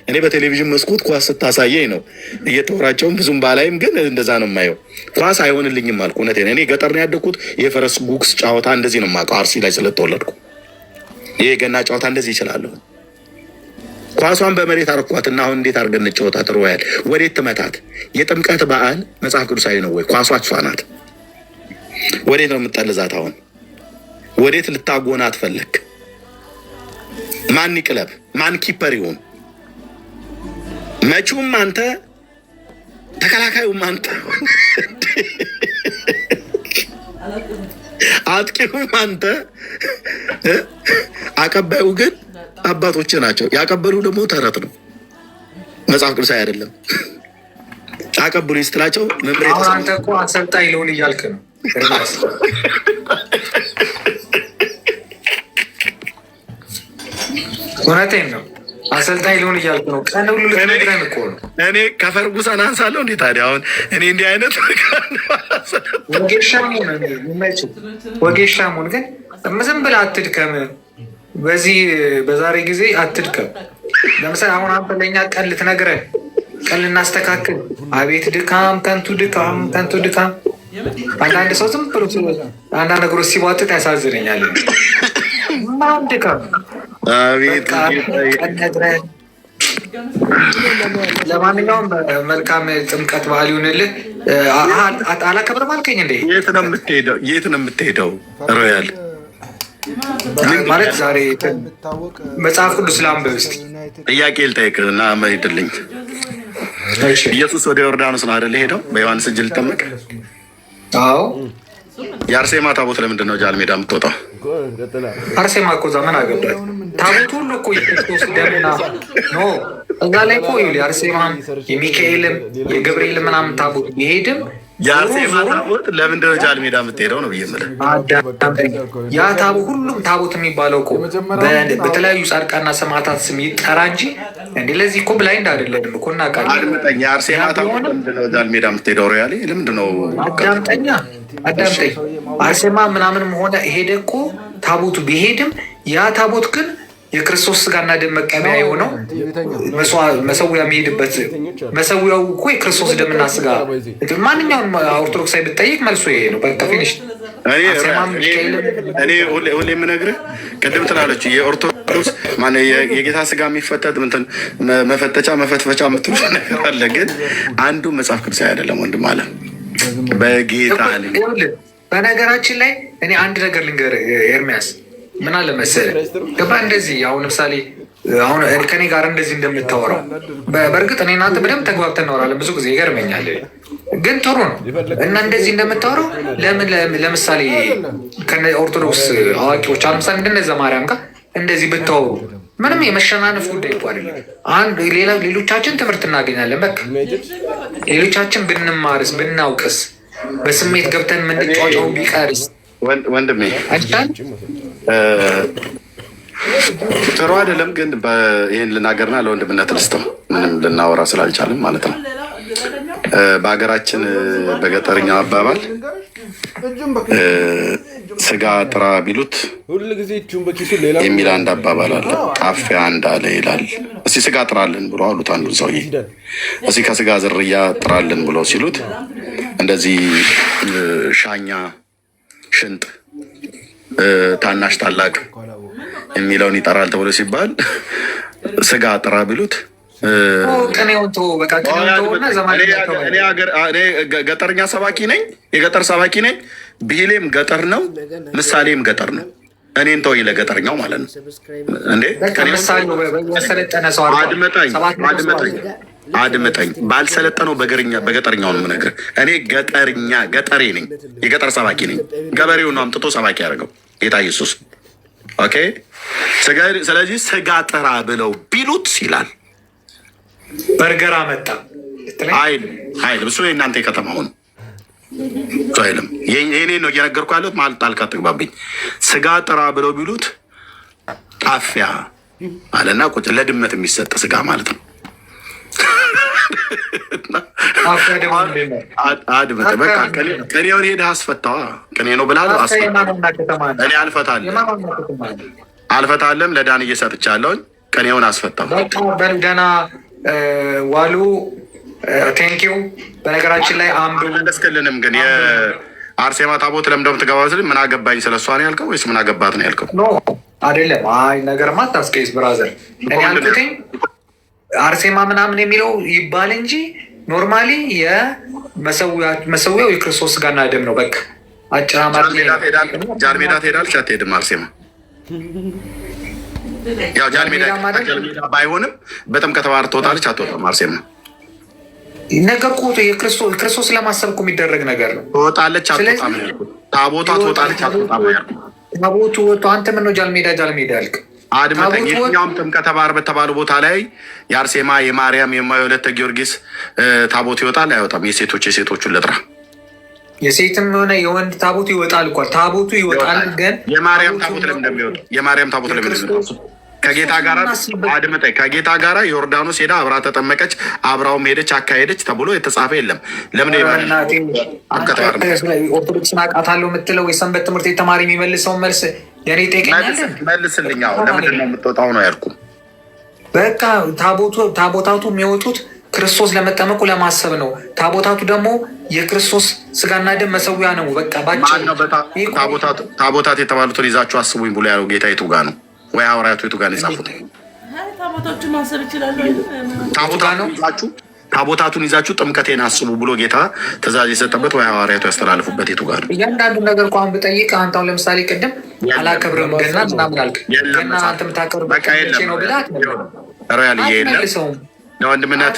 [SPEAKER 1] እኔ በቴሌቪዥን መስኮት ኳስ ስታሳየኝ ነው እየተወራቸውም ብዙም ባላይም፣ ግን እንደዛ ነው የማየው። ኳስ አይሆንልኝም አልኩ። እውነቴን። እኔ ገጠር ነው ያደግኩት። የፈረስ ጉግስ ጨዋታ እንደዚህ ነው የማውቀው፣ አርሲ ላይ ስለተወለድኩ። ይሄ ገና ጨዋታ እንደዚህ ይችላለሁ። ኳሷን በመሬት አርኳትና አሁን እንዴት አድርገን እንጫወታት? ሮያል ወዴት ትመታት? የጥምቀት በዓል መጽሐፍ ቅዱሳዊ ነው ወይ? ኳሷ እሷ ናት። ወዴት ነው የምትጠልዛት አሁን? ወዴት ልታጎናት ፈለግ? ማን ይቅለብ? ማን ኪፐር ይሁን? መቹም አንተ፣ ተከላካዩም አንተ፣ አጥቂውም አንተ፣ አቀባዩ ግን አባቶች ናቸው። ያቀበሉ ደግሞ ተረት ነው፣ መጽሐፍ ቅዱሳዊ አይደለም። አቀብሉ ስትላቸው
[SPEAKER 2] አሁን አንተ እኮ አሰልጣኝ ልሁን እያልክ ነው። እውነቴን ነው። አሰልጣኝ ልሁን እያልክ ነው። ቀን ሁሉ ልትነግረን እኮ ነው።
[SPEAKER 1] እኔ ከፈርጉሰን አንሳለሁ። እንዴት ታዲያ አሁን እኔ እንዲህ አይነት
[SPEAKER 2] ወጌሻሙን ግን ዝም ብለህ አትድከም። በዛሬ ጊዜ አትድከም። ለምሳሌ አሁን አንተ ለእኛ ቀን ልትነግረን፣ ቀን ልናስተካክል፣ አቤት ድካም፣ ከንቱ ድካም፣ ከንቱ ድካም። አንዳንድ ሰው ዝም ብሎ አንዳንድ ነገሮች ሲቧጥጥ ያሳዝነኛል። ማን ድካም?
[SPEAKER 1] አቤት
[SPEAKER 2] ቀን ነግረን። ለማንኛውም መልካም ጥምቀት በዓል ይሁንልህ። አላከብርም አልከኝ እንዴ?
[SPEAKER 1] የት ነው የምትሄደው? የት ነው የምትሄደው? ሮያል
[SPEAKER 2] ማለት ዛሬ መጽሐፍ ቅዱስ ላንብብ እስኪ።
[SPEAKER 1] ጥያቄ ልጠይቅ እና መሄድልኝ። ኢየሱስ ወደ ዮርዳኖስ ነው አይደል ሄደው በዮሐንስ እጅ ሊጠመቅ?
[SPEAKER 2] አዎ።
[SPEAKER 1] የአርሴማ ታቦት ለምንድን ነው ጃልሜዳ የምትወጣው?
[SPEAKER 2] አርሴማ እኮ እዛ ምን አገባል? ታቦቱ ሁሉ እኮ የክርስቶስ ደምና ኖ እዛ ላይ እኮ ይኸውልህ የአርሴማም የሚካኤልም የገብርኤል ምናምን ታቦት ቢሄድም
[SPEAKER 1] የአርሴማ ታቦት ለምንድን ነው ጃልሜዳ የምትሄደው ነው ብዬ የምልህ።
[SPEAKER 2] ያ ሁሉም ታቦት የሚባለው እኮ በተለያዩ ጻድቃና ሰማዕታት ስም ይጠራ እንጂ እንዴ ለዚህ እኮ ብላይንድ አይደለንም እኮ እናውቃለን።
[SPEAKER 1] አድምጠኝ፣ የአርሴማ ታቦት ለምንድን ነው ጃልሜዳ የምትሄደው? ሮያሌ ለምንድን ነው?
[SPEAKER 2] አዳምጠኝ። አርሴማ ምናምንም ሆነ ሄደ እኮ ታቦቱ ቢሄድም ያ ታቦት ግን የክርስቶስ ስጋና ደም መቀበያ የሆነው መሰዊያ የሚሄድበት መሰዊያው እኮ የክርስቶስ ደምና ስጋ። ማንኛውም ኦርቶዶክሳዊ ብትጠይቅ መልሶ ይሄ ነው። በቃ ፊኒሽ።
[SPEAKER 1] እኔ ሁሌ የምነግርህ ቅድም ትላለች የኦርቶዶክስ ማነው የጌታ ስጋ የሚፈተት መፈተቻ መፈትፈቻ የምትሉ ነገር አለ። ግን አንዱ መጽሐፍ ቅዱሳዊ አይደለም ወንድም አለ በጌታ
[SPEAKER 2] በነገራችን ላይ እኔ አንድ ነገር ልንገርህ ኤርሚያስ፣ ምን አለ መሰለህ ገባ እንደዚህ አሁን ለምሳሌ አሁን ከኔ ጋር እንደዚህ እንደምታወራው በእርግጥ እኔ እናንተ በደንብ ተግባብተን እናወራለን። ብዙ ጊዜ ይገርመኛል፣ ግን ጥሩ ነው እና እንደዚህ እንደምታወራው ለምን ለምሳሌ ከኦርቶዶክስ አዋቂዎች ለምሳሌ እንደነዛ ማርያም ጋር እንደዚህ ብታወሩ ምንም የመሸናነፍ ጉዳይ እኮ አይደለም። አንድ ሌሎቻችን ትምህርት እናገኛለን። በቃ ሌሎቻችን ብንማርስ ብናውቅስ በስሜት ገብተን የምንጫወጨው ቢቀርስ
[SPEAKER 1] ወንድሜ ጥሩ አይደለም። ግን ይህን ልናገርና ለወንድምነት ልስጠው ምንም ልናወራ ስላልቻልን ማለት ነው። በሀገራችን በገጠርኛው አባባል ስጋ ጥራ ቢሉት የሚል አንድ አባባል አለ። ጣፊያ እንዳለ ይላል። እስኪ ስጋ ጥራልን ብሎ አሉት አንዱን ሰውዬ። እስኪ ከስጋ ዝርያ ጥራልን ብሎ ሲሉት እንደዚህ ሻኛ፣ ሽንጥ፣ ታናሽ፣ ታላቅ የሚለውን ይጠራል ተብሎ ሲባል ስጋ ጥራ ቢሉት እኔ ገጠርኛ ሰባኪ ነኝ፣ የገጠር ሰባኪ ነኝ። ብሂሌም ገጠር ነው፣ ምሳሌም ገጠር ነው። እኔን ተወኝ ለገጠርኛው ማለት ነው እንዴ። አድመጠኝ። ባልሰለጠነው በገጠርኛው ነው የምነግርህ። እኔ ገጠሬ ነኝ፣ የገጠር ሰባኪ ነኝ። ገበሬው ነው አምጥቶ ሰባኪ ያደርገው ጌታ ኢየሱስ። ኦኬ። ስለዚህ ስጋ ጥራ ብለው ቢሉት ይላል
[SPEAKER 2] በርገራ መጣ
[SPEAKER 1] አይልም። እሱ የእናንተ የከተማው ነው አይልም። የኔ ነው እየነገርኩ ያለሁት። ማለት ጣልቃ ትግባብኝ። ስጋ ጥራ ብለው ቢሉት ጣፊያ አለና ቁጭ ለድመት የሚሰጥ ስጋ ማለት ነው። አድመጥ በቃ ቅኔውን ሄደህ አስፈታዋ። ቅኔ ነው ብላ እኔ አልፈታለም። ለዳን እየሰጥቻለሁኝ። ቅኔውን አስፈታው።
[SPEAKER 2] ደህና ዋሉ። ቴንኪው። በነገራችን ላይ
[SPEAKER 1] አልመለስክልንም። ግን የአርሴማ ታቦት ለምደም ትገባ ስል ምን አገባኝ ስለሷ ነው ያልከው ወይስ ምን አገባት ነው ያልከው?
[SPEAKER 2] ኖ አይደለም። አይ ነገርማ አታስቀይስ ብራዘር። እኔ ያልኩትኝ አርሴማ ምናምን የሚለው ይባል እንጂ ኖርማሊ የመሰዊያው የክርስቶስ ስጋና ደም ነው። በቃ አጭር አማርኛ
[SPEAKER 1] ጃልሜዳ ትሄዳለች አትሄድም? አርሴማ ያው ጃልሜዳ ባይሆንም በጥምቀተ ባህር ትወጣለች አትወጣም? አርሴማ
[SPEAKER 2] ነገርኩህ። የክርስቶስ ለማሰብ እኮ የሚደረግ ነገር ነው።
[SPEAKER 1] ትወጣለች አትወጣም? ታቦቷ ትወጣለች አትወጣም?
[SPEAKER 2] ታቦቱ ወጥቶ አንተ ምን ነው ጃልሜዳ ያልክ?
[SPEAKER 1] አድመጠኝ። የትኛውም ጥምቀተ ባህር በተባሉ ቦታ ላይ የአርሴማ የማርያም የወለተ ጊዮርጊስ ታቦት ይወጣል አይወጣም? የሴቶቹን ልጥራ።
[SPEAKER 2] የሴትም ሆነ የወንድ ታቦቱ ይወጣል እኮ ታቦቱ ይወጣል። ግን
[SPEAKER 1] የማርያም ታቦት ለምን እንደሚወጣ የማርያም ታቦት ለምን እንደሚወጣ ከጌታ ጋር አድመጠኝ። ከጌታ ጋር ዮርዳኖስ ሄዳ አብራ ተጠመቀች፣ አብራውም ሄደች አካሄደች ተብሎ የተጻፈ የለም። ለምን
[SPEAKER 2] ኦርቶዶክስን አውቃታለሁ የምትለው የሰንበት ትምህርት የተማሪ የሚመልሰውን መልስ የኔ ጠይቀኛል።
[SPEAKER 1] መልስልኝ። ለምንድን ነው የምትወጣው ነው ያልኩ።
[SPEAKER 2] በቃ ታቦታቱ የሚወጡት ክርስቶስ ለመጠመቁ ለማሰብ ነው። ታቦታቱ ደግሞ የክርስቶስ ስጋና ደም መሰዊያ ነው። በቃ
[SPEAKER 1] ታቦታት የተባሉትን ይዛችሁ አስቡኝ ብሎ ያለው ጌታ የቱ ጋ ነው? ወይ ሐዋርያቱ የቱ ጋር ነው የጻፉት?
[SPEAKER 3] ታቦታችሁ ማሰብ ይችላሉ።
[SPEAKER 1] ታቦታ ነው ይዛችሁ ታቦታቱን ይዛችሁ ጥምቀቴን አስቡ ብሎ ጌታ ትእዛዝ የሰጠበት ወይ ሐዋርያቱ ያስተላልፉበት የቱ ጋር ነው?
[SPEAKER 2] እያንዳንዱ ነገር እንኳን ብጠይቅ አንተ አሁን ለምሳሌ ቅድም አላከብርም ገና ምናምን አልክ። ገና አንተ የምታከብር ነው ብላት
[SPEAKER 1] ሮያልዬ የለም ለወንድምነት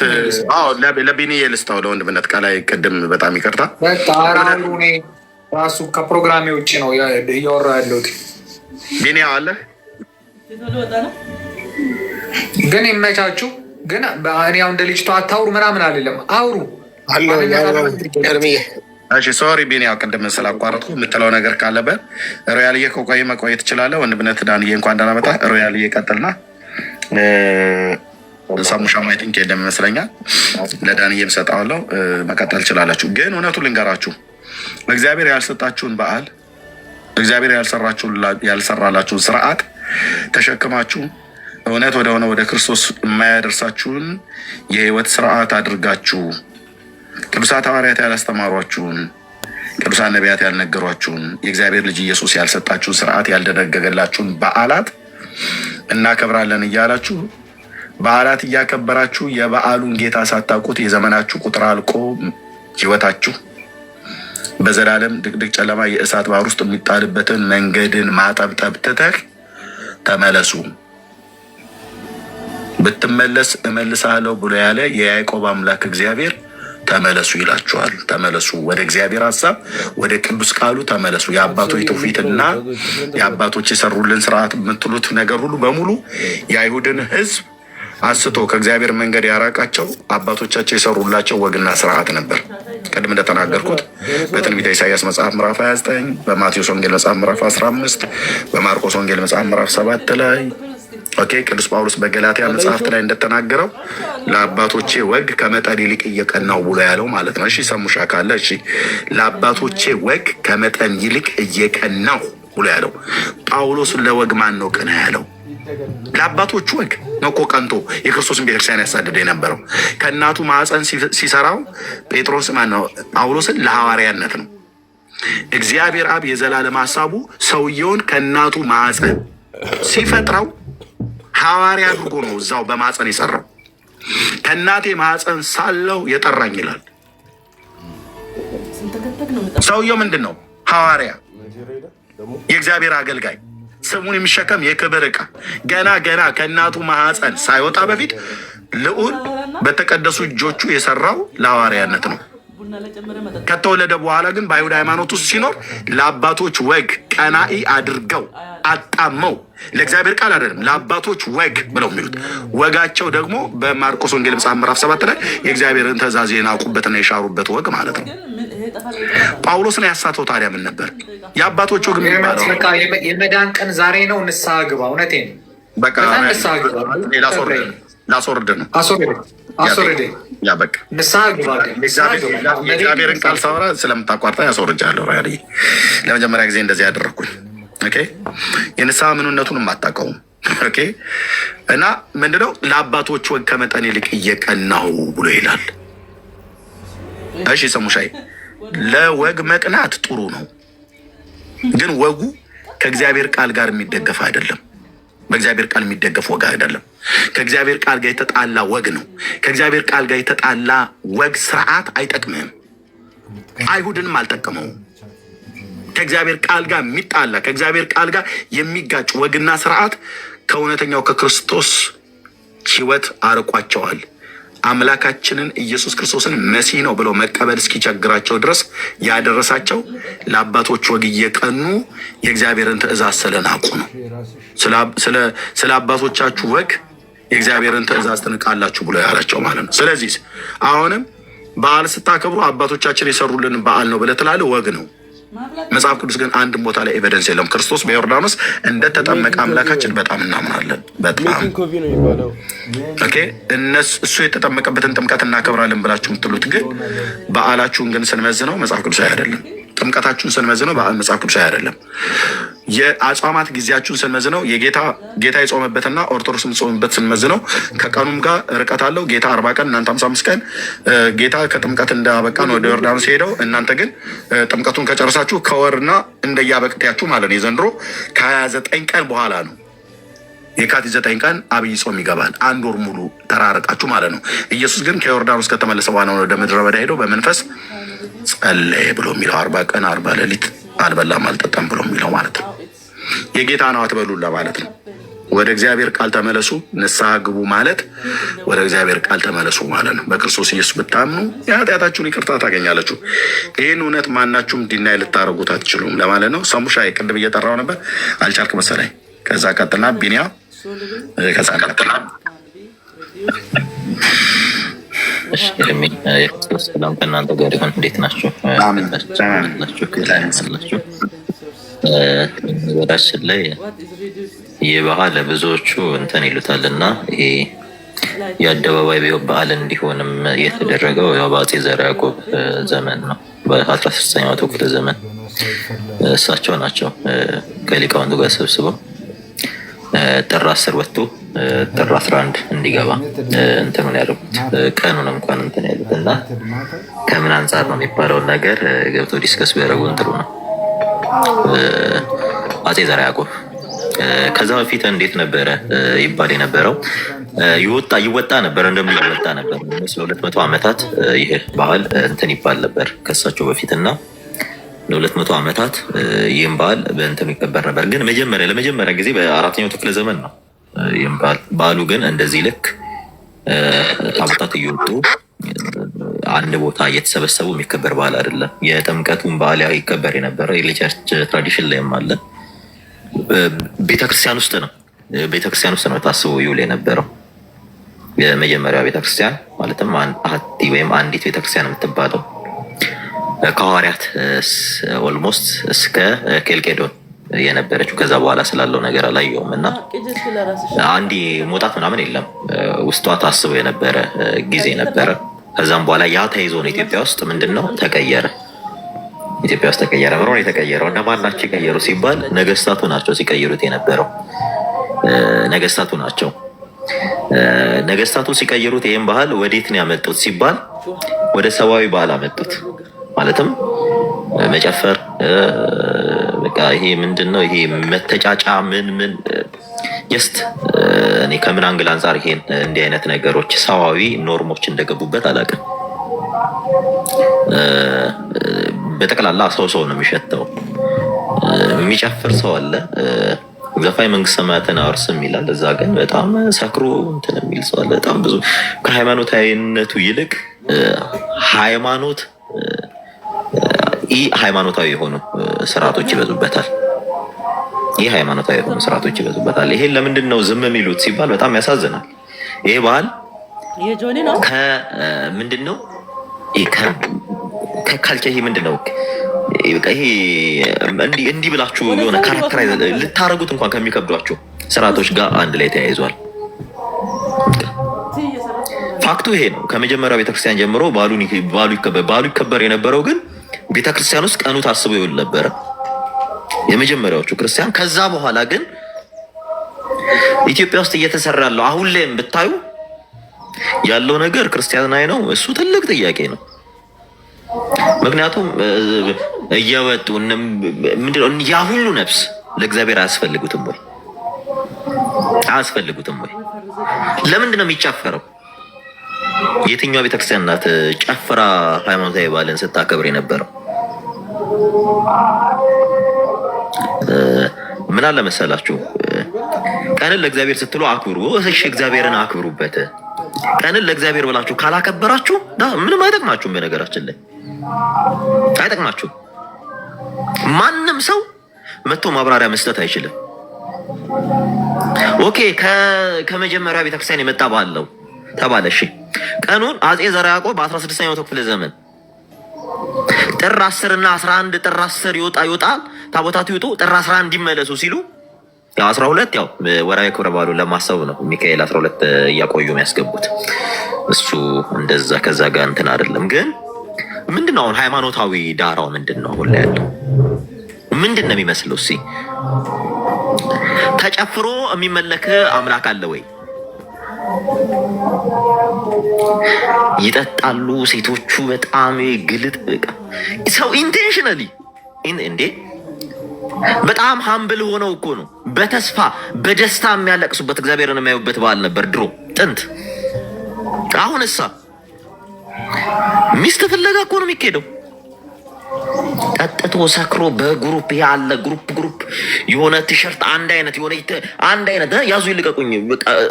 [SPEAKER 1] ለቢኒ የልስታው ለወንድምነት ቃላይ ቅድም በጣም ይቅርታ
[SPEAKER 2] እኔ ራሱ ከፕሮግራሜ ውጭ ነው እያወራ ያለሁት።
[SPEAKER 1] ቢኒ አለ
[SPEAKER 2] ግን ይመቻችሁ። ግን እኔ ያው እንደ ልጅቷ አታውሩ ምናምን አይደለም፣ አውሩ።
[SPEAKER 1] እሺ ሶሪ ቢኒ፣ ያው ቅድም ስላቋረጥኩ የምትለው ነገር ካለበት ሮያልዬ ከቆየ መቆየት ትችላለህ። ወንድምነት ዳንዬ እንኳን ደህና መጣህ። ሮያልዬ ቀጥልና ሳሙሻ ማይቲንክ የለም ይመስለኛል። ለዳንዬም ሰጣዋለሁ። መቀጠል ትችላላችሁ። ግን እውነቱን ልንገራችሁ፣ እግዚአብሔር ያልሰጣችሁን በዓል እግዚአብሔር ያልሰራላችሁን ስርዓት ተሸክማችሁ እውነት ወደሆነ ወደ ክርስቶስ የማያደርሳችሁን የህይወት ስርዓት አድርጋችሁ ቅዱሳት ሐዋርያት ያላስተማሯችሁን ቅዱሳን ነቢያት ያልነገሯችሁን የእግዚአብሔር ልጅ ኢየሱስ ያልሰጣችሁን ስርዓት ያልደነገገላችሁን በዓላት እናከብራለን እያላችሁ በዓላት እያከበራችሁ የበዓሉን ጌታ ሳታውቁት የዘመናችሁ ቁጥር አልቆ ህይወታችሁ በዘላለም ድቅድቅ ጨለማ የእሳት ባህር ውስጥ የሚጣልበትን መንገድን ማጠብጠብ ትተህ ተመለሱ። ብትመለስ እመልሳለሁ ብሎ ያለ የያዕቆብ አምላክ እግዚአብሔር ተመለሱ ይላችኋል። ተመለሱ ወደ እግዚአብሔር ሀሳብ፣ ወደ ቅዱስ ቃሉ ተመለሱ። የአባቶች ትውፊትና የአባቶች የሰሩልን ስርዓት የምትሉት ነገር ሁሉ በሙሉ የአይሁድን ህዝብ አንስቶ ከእግዚአብሔር መንገድ ያራቃቸው አባቶቻቸው የሰሩላቸው ወግና ስርዓት ነበር። ቅድም እንደተናገርኩት በትንቢተ ኢሳያስ መጽሐፍ ምዕራፍ 29፣ በማቴዎስ ወንጌል መጽሐፍ ምዕራፍ 15፣ በማርቆስ ወንጌል መጽሐፍ ምዕራፍ 7 ላይ ቅዱስ ጳውሎስ በገላትያ መጽሐፍት ላይ እንደተናገረው ለአባቶቼ ወግ ከመጠን ይልቅ እየቀናው ብሎ ያለው ማለት ነው። እሺ ሰሙሻ ካለ እሺ፣ ለአባቶቼ ወግ ከመጠን ይልቅ እየቀናው ብሎ ያለው ጳውሎስ ለወግ ማን ነው ቀና ያለው? ለአባቶቹ ወግ ነው እኮ ቀንቶ የክርስቶስን ቤተክርስቲያን ያሳደደ የነበረው። ከእናቱ ማዕፀን ሲሰራው ጴጥሮስ ማን ነው? ጳውሎስን ለሐዋርያነት ነው። እግዚአብሔር አብ የዘላለም ሀሳቡ ሰውየውን ከእናቱ ማዕፀን ሲፈጥረው ሐዋርያ አድርጎ ነው እዛው በማፀን የሰራው። ከእናቴ ማፀን ሳለው የጠራኝ ይላል። ሰውየው ምንድን ነው? ሐዋርያ፣ የእግዚአብሔር አገልጋይ፣ ስሙን የሚሸከም የክብር ዕቃ። ገና ከእናቱ ማፀን ሳይወጣ በፊት ልዑል በተቀደሱ እጆቹ የሰራው ለሐዋርያነት ነው። ከተወለደ በኋላ ግን በአይሁድ ሃይማኖት ውስጥ ሲኖር ለአባቶች ወግ ቀናኢ አድርገው አጣመው፣ ለእግዚአብሔር ቃል አይደለም ለአባቶች ወግ ብለው የሚሉት ወጋቸው ደግሞ በማርቆስ ወንጌል መጽሐፍ ምዕራፍ 7 ላይ የእግዚአብሔርን ትእዛዝ የናቁበትና የሻሩበት ወግ ማለት ነው። ጳውሎስን ያሳተው ታዲያ ምን ነበር? የአባቶች ወግ የሚባለው
[SPEAKER 2] የመዳን ቀን ዛሬ ነው፣ ንስሐ ግባ። እውነቴን በቃ ንስሐ ግባ።
[SPEAKER 1] ላስወርድ ነው
[SPEAKER 2] አስወርድ
[SPEAKER 1] ያ በቃ
[SPEAKER 2] ንስሐ ግባ።
[SPEAKER 1] የእግዚአብሔርን ቃል ሳወራ ስለምታቋርጣ ያስወርጃለሁ። ለመጀመሪያ ጊዜ እንደዚህ ያደረግኩኝ የንስሐ ምንነቱን የማታውቀውም እና ምንድነው ለአባቶች ወግ ከመጠን ይልቅ እየቀናሁ ብሎ ይላል። እሺ ሰሙሻይ፣ ለወግ መቅናት ጥሩ ነው፣ ግን ወጉ ከእግዚአብሔር ቃል ጋር የሚደገፍ አይደለም። በእግዚአብሔር ቃል የሚደገፍ ወግ አይደለም። ከእግዚአብሔር ቃል ጋር የተጣላ ወግ ነው። ከእግዚአብሔር ቃል ጋር የተጣላ ወግ ስርዓት አይጠቅምህም፣ አይሁድንም አልጠቀመውም። ከእግዚአብሔር ቃል ጋር የሚጣላ ከእግዚአብሔር ቃል ጋር የሚጋጭ ወግና ስርዓት ከእውነተኛው ከክርስቶስ ሕይወት አርቋቸዋል። አምላካችንን ኢየሱስ ክርስቶስን መሲህ ነው ብለው መቀበል እስኪቸግራቸው ድረስ ያደረሳቸው ለአባቶች ወግ እየቀኑ የእግዚአብሔርን ትእዛዝ ስለናቁ ነው። ስለ አባቶቻችሁ ወግ የእግዚአብሔርን ትእዛዝ ትንቃላችሁ ብሎ ያላቸው ማለት ነው። ስለዚህ አሁንም በዓል ስታከብሩ አባቶቻችን የሰሩልን በዓል ነው ብለህ ትላለህ፣ ወግ ነው። መጽሐፍ ቅዱስ ግን አንድም ቦታ ላይ ኤቪደንስ የለም። ክርስቶስ በዮርዳኖስ እንደተጠመቀ አምላካችን በጣም እናምናለን። በጣም እሱ የተጠመቀበትን ጥምቀት እናከብራለን ብላችሁ የምትሉት ግን በዓላችሁን ግን ስንመዝነው መጽሐፍ ቅዱሳዊ አይደለም። ጥምቀታችሁን ስንመዝነው መጽሐፍ ቅዱሳዊ አይደለም። የአጽዋማት ጊዜያችሁን ስንመዝነው ጌታ የጾመበትና ኦርቶዶክስ የምትጾምበት ስንመዝነው ከቀኑም ጋር ርቀት አለው። ጌታ 40 ቀን እናንተ 55 ቀን። ጌታ ከጥምቀት እንዳበቃን ወደ ዮርዳኖስ ሄደው እናንተ ግን ጥምቀቱን ከጨረሳችሁ ከወርና እንደያበቅታችሁ ማለት ነው የዘንድሮ ከ29 ቀን በኋላ ነው የካቲት 9 ቀን አብይ ጾም ይገባል። 1 ወር ሙሉ ተራርቃችሁ ማለት ነው። ኢየሱስ ግን ከዮርዳኖስ ከተመለሰ በኋላ ወደ ምድረ በዳ ሄዶ በመንፈስ ጸለየ ብሎ የሚለው 40 ቀን 40 ሌሊት አልበላም አልጠጣም ብሎ የሚለው ማለት ነው። የጌታ ነው አትበሉ ለማለት ነው። ወደ እግዚአብሔር ቃል ተመለሱ፣ ንስሐ ግቡ ማለት ወደ እግዚአብሔር ቃል ተመለሱ ማለት ነው። በክርስቶስ ኢየሱስ ብታምኑ የኃጢአታችሁን ይቅርታ ታገኛላችሁ። ይህን እውነት ማናችሁም ዲናይ ልታደርጉት አትችሉም ለማለት ነው። ሰሙሻ ቅድም እየጠራው ነበር አልቻልክ መሰለኝ። ከዛ ቀጥልና ቢኒያ ከዛ ቀጥልና
[SPEAKER 3] የክርስቶስ ሰላም ከእናንተ ጋር ይሁን። እንዴት ናችሁ? ነገራችን ላይ ይህ ባህል ብዙዎቹ እንትን ይሉታል እና ይሄ የአደባባይ በዓል እንዲሆንም የተደረገው ያው በአፄ ዘርዓ ያዕቆብ ዘመን ነው። በ16ኛው ክፍለ ዘመን እሳቸው ናቸው ከሊቃውንቱ ጋር ሰብስበው ጥር 10 ወጥቶ ጥር 11 እንዲገባ እንትኑን ያደረጉት ቀኑን እንኳን እንትን ያሉት እና ከምን አንጻር ነው የሚባለውን ነገር ገብቶ ዲስከስ ቢያደርጉን ጥሩ ነው። አፄ ዘርዓ ያዕቆብ ከዛ በፊት እንዴት ነበረ ይባል የነበረው? ይወጣ ነበር እንደሚወጣ ነበር። ለ200 ዓመታት ይሄ ባህል እንትን ይባል ነበር ከሳቸው በፊት እና ለ200 ዓመታት ይህም ባህል በእንትኑ ይከበር ነበር። ግን ለመጀመሪያ ጊዜ በ4ኛው ክፍለ ዘመን ነው ይህም ባህሉ። ግን እንደዚህ ልክ ታቦታት እየወጡ አንድ ቦታ እየተሰበሰቡ የሚከበር ባህል አይደለም። የጥምቀቱን ባህል ይከበር የነበረ የቸርች ትራዲሽን ላይም አለ። ቤተክርስቲያን ውስጥ ነው ታስቦ ይውል የነበረው። የመጀመሪያ ቤተክርስቲያን ማለትም አሐቲ ወይም አንዲት ቤተክርስቲያን የምትባለው ከሐዋርያት ኦልሞስት እስከ ኬልቄዶን የነበረችው። ከዛ በኋላ ስላለው ነገር አላየውም እና አንዲ መውጣት ምናምን የለም። ውስጧ ታስቦ የነበረ ጊዜ ነበረ። ከዛም በኋላ ያ ተይዞ ነው ኢትዮጵያ ውስጥ ምንድነው ተቀየረ። ኢትዮጵያ ውስጥ ተቀየረ። ምሮ የተቀየረው እነማን ናቸው የቀየሩ ሲባል ነገስታቱ ናቸው ሲቀይሩት የነበረው። ነገስታቱ ናቸው። ነገስታቱ ሲቀይሩት ይህም ባህል ወዴት ነው ያመጡት ሲባል ወደ ሰብአዊ ባህል አመጡት። ማለትም መጨፈር፣ በቃ ይሄ ምንድነው ይሄ መተጫጫ ምን ጀስት እኔ ከምን አንግል አንጻር ይሄን እንዲህ አይነት ነገሮች ሰዋዊ ኖርሞች እንደገቡበት አላውቅም። በጠቅላላ ሰው ነው የሚሸተው። የሚጨፍር ሰው አለ። ዘፋኝ መንግስተ ሰማያትን አወርስም ይላል። እዛ ግን በጣም ሰክሮ እንትን የሚል ሰው አለ። በጣም ብዙ ከሃይማኖታዊነቱ ይልቅ ሃይማኖታዊ የሆኑ ስርዓቶች ይበዙበታል። ሃይማኖታዊ የሆኑ ስርዓቶች ይበዙበታል። ይሄን ለምንድን ነው ዝም የሚሉት ሲባል በጣም ያሳዝናል። ይሄ ባህል ምንድን ነው ከካልቸር ይሄ ምንድን ነው ይሄ እንዲህ ብላችሁ የሆነ ካራክተራይዝ ልታረጉት እንኳን ከሚከብዷቸው ስርዓቶች ጋር አንድ ላይ ተያይዟል። ፋክቱ ይሄ ነው። ከመጀመሪያው ቤተክርስቲያን ጀምሮ ባሉ ይከበር የነበረው ግን ቤተክርስቲያን ውስጥ ቀኑ ታስቦ ይውል ነበረ የመጀመሪያዎቹ ክርስቲያን። ከዛ በኋላ ግን ኢትዮጵያ ውስጥ እየተሰራ ያለው አሁን ላይም ብታዩ ያለው ነገር ክርስቲያናዊ ነው። እሱ ትልቅ ጥያቄ ነው። ምክንያቱም እየወጡ ምንድነው ያ ሁሉ ነፍስ ለእግዚአብሔር አያስፈልጉትም ወይ? ለምንድን ነው የሚጨፈረው? የትኛው ቤተክርስቲያን ናት ጨፍራ ሃይማኖታዊ ባህልን ስታከብር የነበረው? ምን አለ መሰላችሁ፣ ቀንን ለእግዚአብሔር ስትሉ አክብሩ። እሺ እግዚአብሔርን አክብሩበት። ቀንን ለእግዚአብሔር ብላችሁ ካላከበራችሁ ምንም አይጠቅማችሁም። በነገራችን ላይ አይጠቅማችሁም። ማንም ሰው መጥቶ ማብራሪያ መስጠት አይችልም። ኦኬ ከመጀመሪያ ቤተክርስቲያን የመጣ ባህል ነው ተባለ። እሺ ቀኑን አፄ ዘርዓ ያዕቆብ በ16ኛው ክፍለ ዘመን ጥር 10 እና 11 ጥር 10 ይወጣል ታቦታቱ ይወጡ ጥር 11 እንዲመለሱ ሲሉ ያው 12 ያው ወራዊ ክብረ በዓሉን ለማሰብ ነው ሚካኤል 12 እያቆዩ የሚያስገቡት እሱ እንደዛ ከዛ ጋር እንትን አይደለም። ግን ምንድነው አሁን ሃይማኖታዊ ዳራው ምንድነው? ሁሉ ያለው ምንድነው የሚመስለው? እሺ ተጨፍሮ የሚመለክ አምላክ አለ ወይ? ይጠጣሉ ሴቶቹ በጣም ግልጥ ሰው ኢንቴንሽናሊ እንዴ በጣም ሀምብል ሆነው እኮ ነው በተስፋ በደስታ የሚያለቅሱበት እግዚአብሔርን የሚያዩበት በዓል ነበር ድሮ ጥንት። አሁን እሳ ሚስት ፍለጋ እኮ ነው የሚካሄደው። ጠጥቶ ሰክሮ በግሩፕ ያለ ግሩፕ የሆነ ቲሸርት አንድ አይነት ያዙ ይልቀቁኝ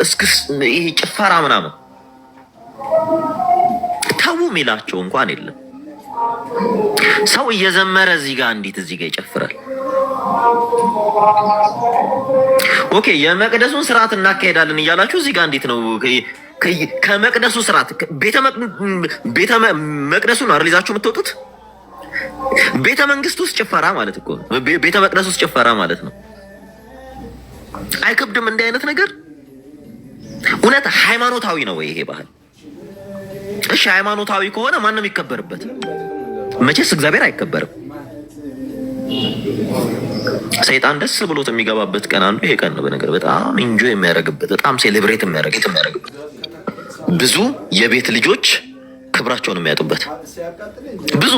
[SPEAKER 3] እስክስ ይሄ ጭፈራ ምናምን ተው ሚላቸው እንኳን የለም። ሰው እየዘመረ እዚህ ጋር እንዴት እዚህ ጋር ይጨፍራል? ኦኬ የመቅደሱን ስርዓት እናካሄዳለን እያላችሁ እዚህ ጋር እንዴት ነው ከመቅደሱ ስርዓት ቤተ መቅደሱን አይደል ይዛችሁ የምትወጡት? ቤተ መንግስት ውስጥ ጭፈራ ማለት እኮ ነው። ቤተ መቅደስ ውስጥ ጭፈራ ማለት ነው። አይከብድም እንዲህ አይነት ነገር? እውነት ሃይማኖታዊ ነው ወይ ይሄ ባህል? እሺ ሃይማኖታዊ ከሆነ ማንም ይከበርበት? መቼስ እግዚአብሔር አይከበርም። ሰይጣን ደስ ብሎት የሚገባበት ቀን አንዱ ይሄ ቀን ነው። በነገር በጣም ኢንጆይ የሚያደርግበት፣ በጣም ሴሌብሬት የሚያደርግበት፣ ብዙ የቤት ልጆች ክብራቸውን የሚያጡበት፣ ብዙ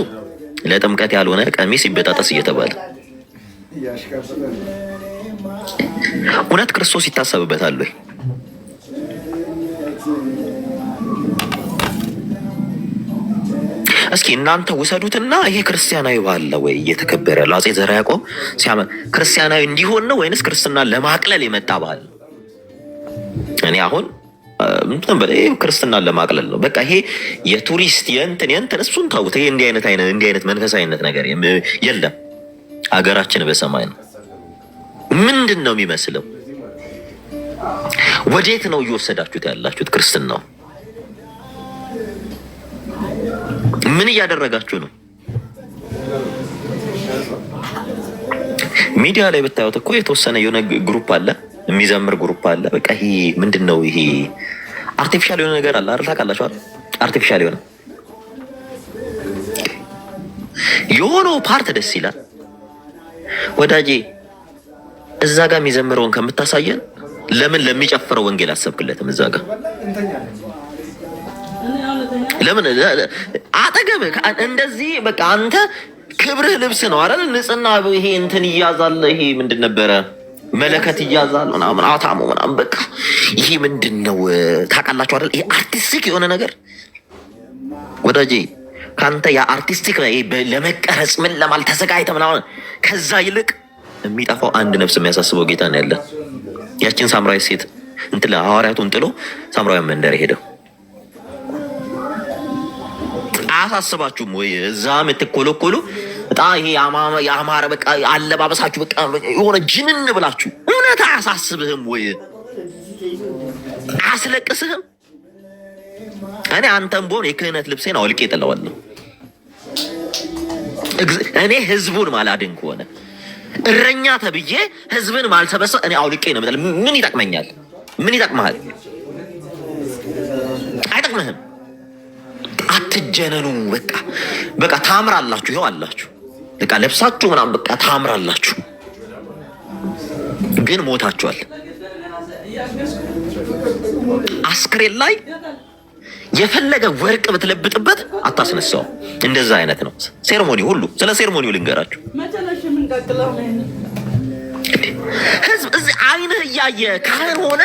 [SPEAKER 3] ለጥምቀት ያልሆነ ቀሚስ ይበጣጠስ እየተባለ እውነት ክርስቶስ ይታሰብበታል ወይ? እስኪ እናንተ ውሰዱትና ይሄ ክርስቲያናዊ ባህል ነው ወይ እየተከበረ ያለው? አፄ ዘርዓ ያዕቆብ ክርስቲያናዊ እንዲሆን ነው ወይንስ ክርስትና ለማቅለል የመጣ ባህል? እኔ አሁን ክርስትናን ለማቅለል ነው። በቃ ይሄ የቱሪስት የእንትን እሱን ተውት። ይሄ እንዲህ አይነት መንፈሳዊነት ነገር የለም። ሀገራችን በሰማይ ነው። ምንድን ነው የሚመስለው? ወዴት ነው እየወሰዳችሁት ያላችሁት? ክርስትናው ምን እያደረጋችሁ ነው? ሚዲያ ላይ ብታዩት እኮ የተወሰነ የሆነ ግሩፕ አለ፣ የሚዘምር ግሩፕ አለ። በቃ ይሄ ምንድን ነው? ይሄ አርቲፊሻል የሆነ ነገር አለ አይደል? ታውቃላችሁ? አርቲፊሻል የሆነው ፓርት ደስ ይላል ወዳጄ። እዛ ጋር የሚዘምረውን ከምታሳየን ለምን ለሚጨፍረው ወንጌል አሰብክለትም? እዛ ጋር ለምን አጠገብ እንደዚህ በቃ አንተ ክብርህ ልብስ ነው አይደል? ንጽህና ይሄ እንትን ይያዛል። ይሄ ምንድን ነበረ? መለከት ይያዛል ምናምን አታሙ ምናምን በቃ ይሄ ምንድን ነው ታውቃላችሁ አይደል? ይሄ አርቲስቲክ የሆነ ነገር ወዳጄ፣ ካንተ ያ አርቲስቲክ ለመቀረጽ ምን ለማለት ተዘጋጅተህ ምናምን ከዛ ይልቅ የሚጠፋው አንድ ነፍስ የሚያሳስበው ጌታ ነው ያለ። ያችን ሳምራዊ ሴት እንትን ሐዋርያቱን ጥሎ ሳምራዊ መንደር ሄደው አያሳስባችሁም ወይ? እዛ የምትኮለኮሉ በጣም ይሄ የአማረ በቃ አለባበሳችሁ በቃ የሆነ ጅንን ብላችሁ እውነት አያሳስብህም ወይ? አያስለቅስህም? እኔ አንተም ብሆን የክህነት ልብሴን አውልቄ ጥለዋለሁ። እኔ ህዝቡን ማላድን ከሆነ እረኛ ተብዬ ህዝብን ማልሰበሰብ እኔ አውልቄ ነው የምጥለው። ምን ይጠቅመኛል? ምን ይጠቅመሃል? አይጠቅምህም። አትጀነኑ። በቃ ታምራላችሁ። ይኸው አላችሁ በቃ ለብሳችሁ ምናምን በቃ ታምራላችሁ፣ ግን ሞታችኋል። አስክሬን ላይ የፈለገ ወርቅ ብትለብጥበት አታስነሳው። እንደዛ አይነት ነው ሴርሞኒ ሁሉ። ስለ ሴርሞኒው ልንገራችሁ። ህዝብ እዚህ አይንህ እያየ ካህን ሆነ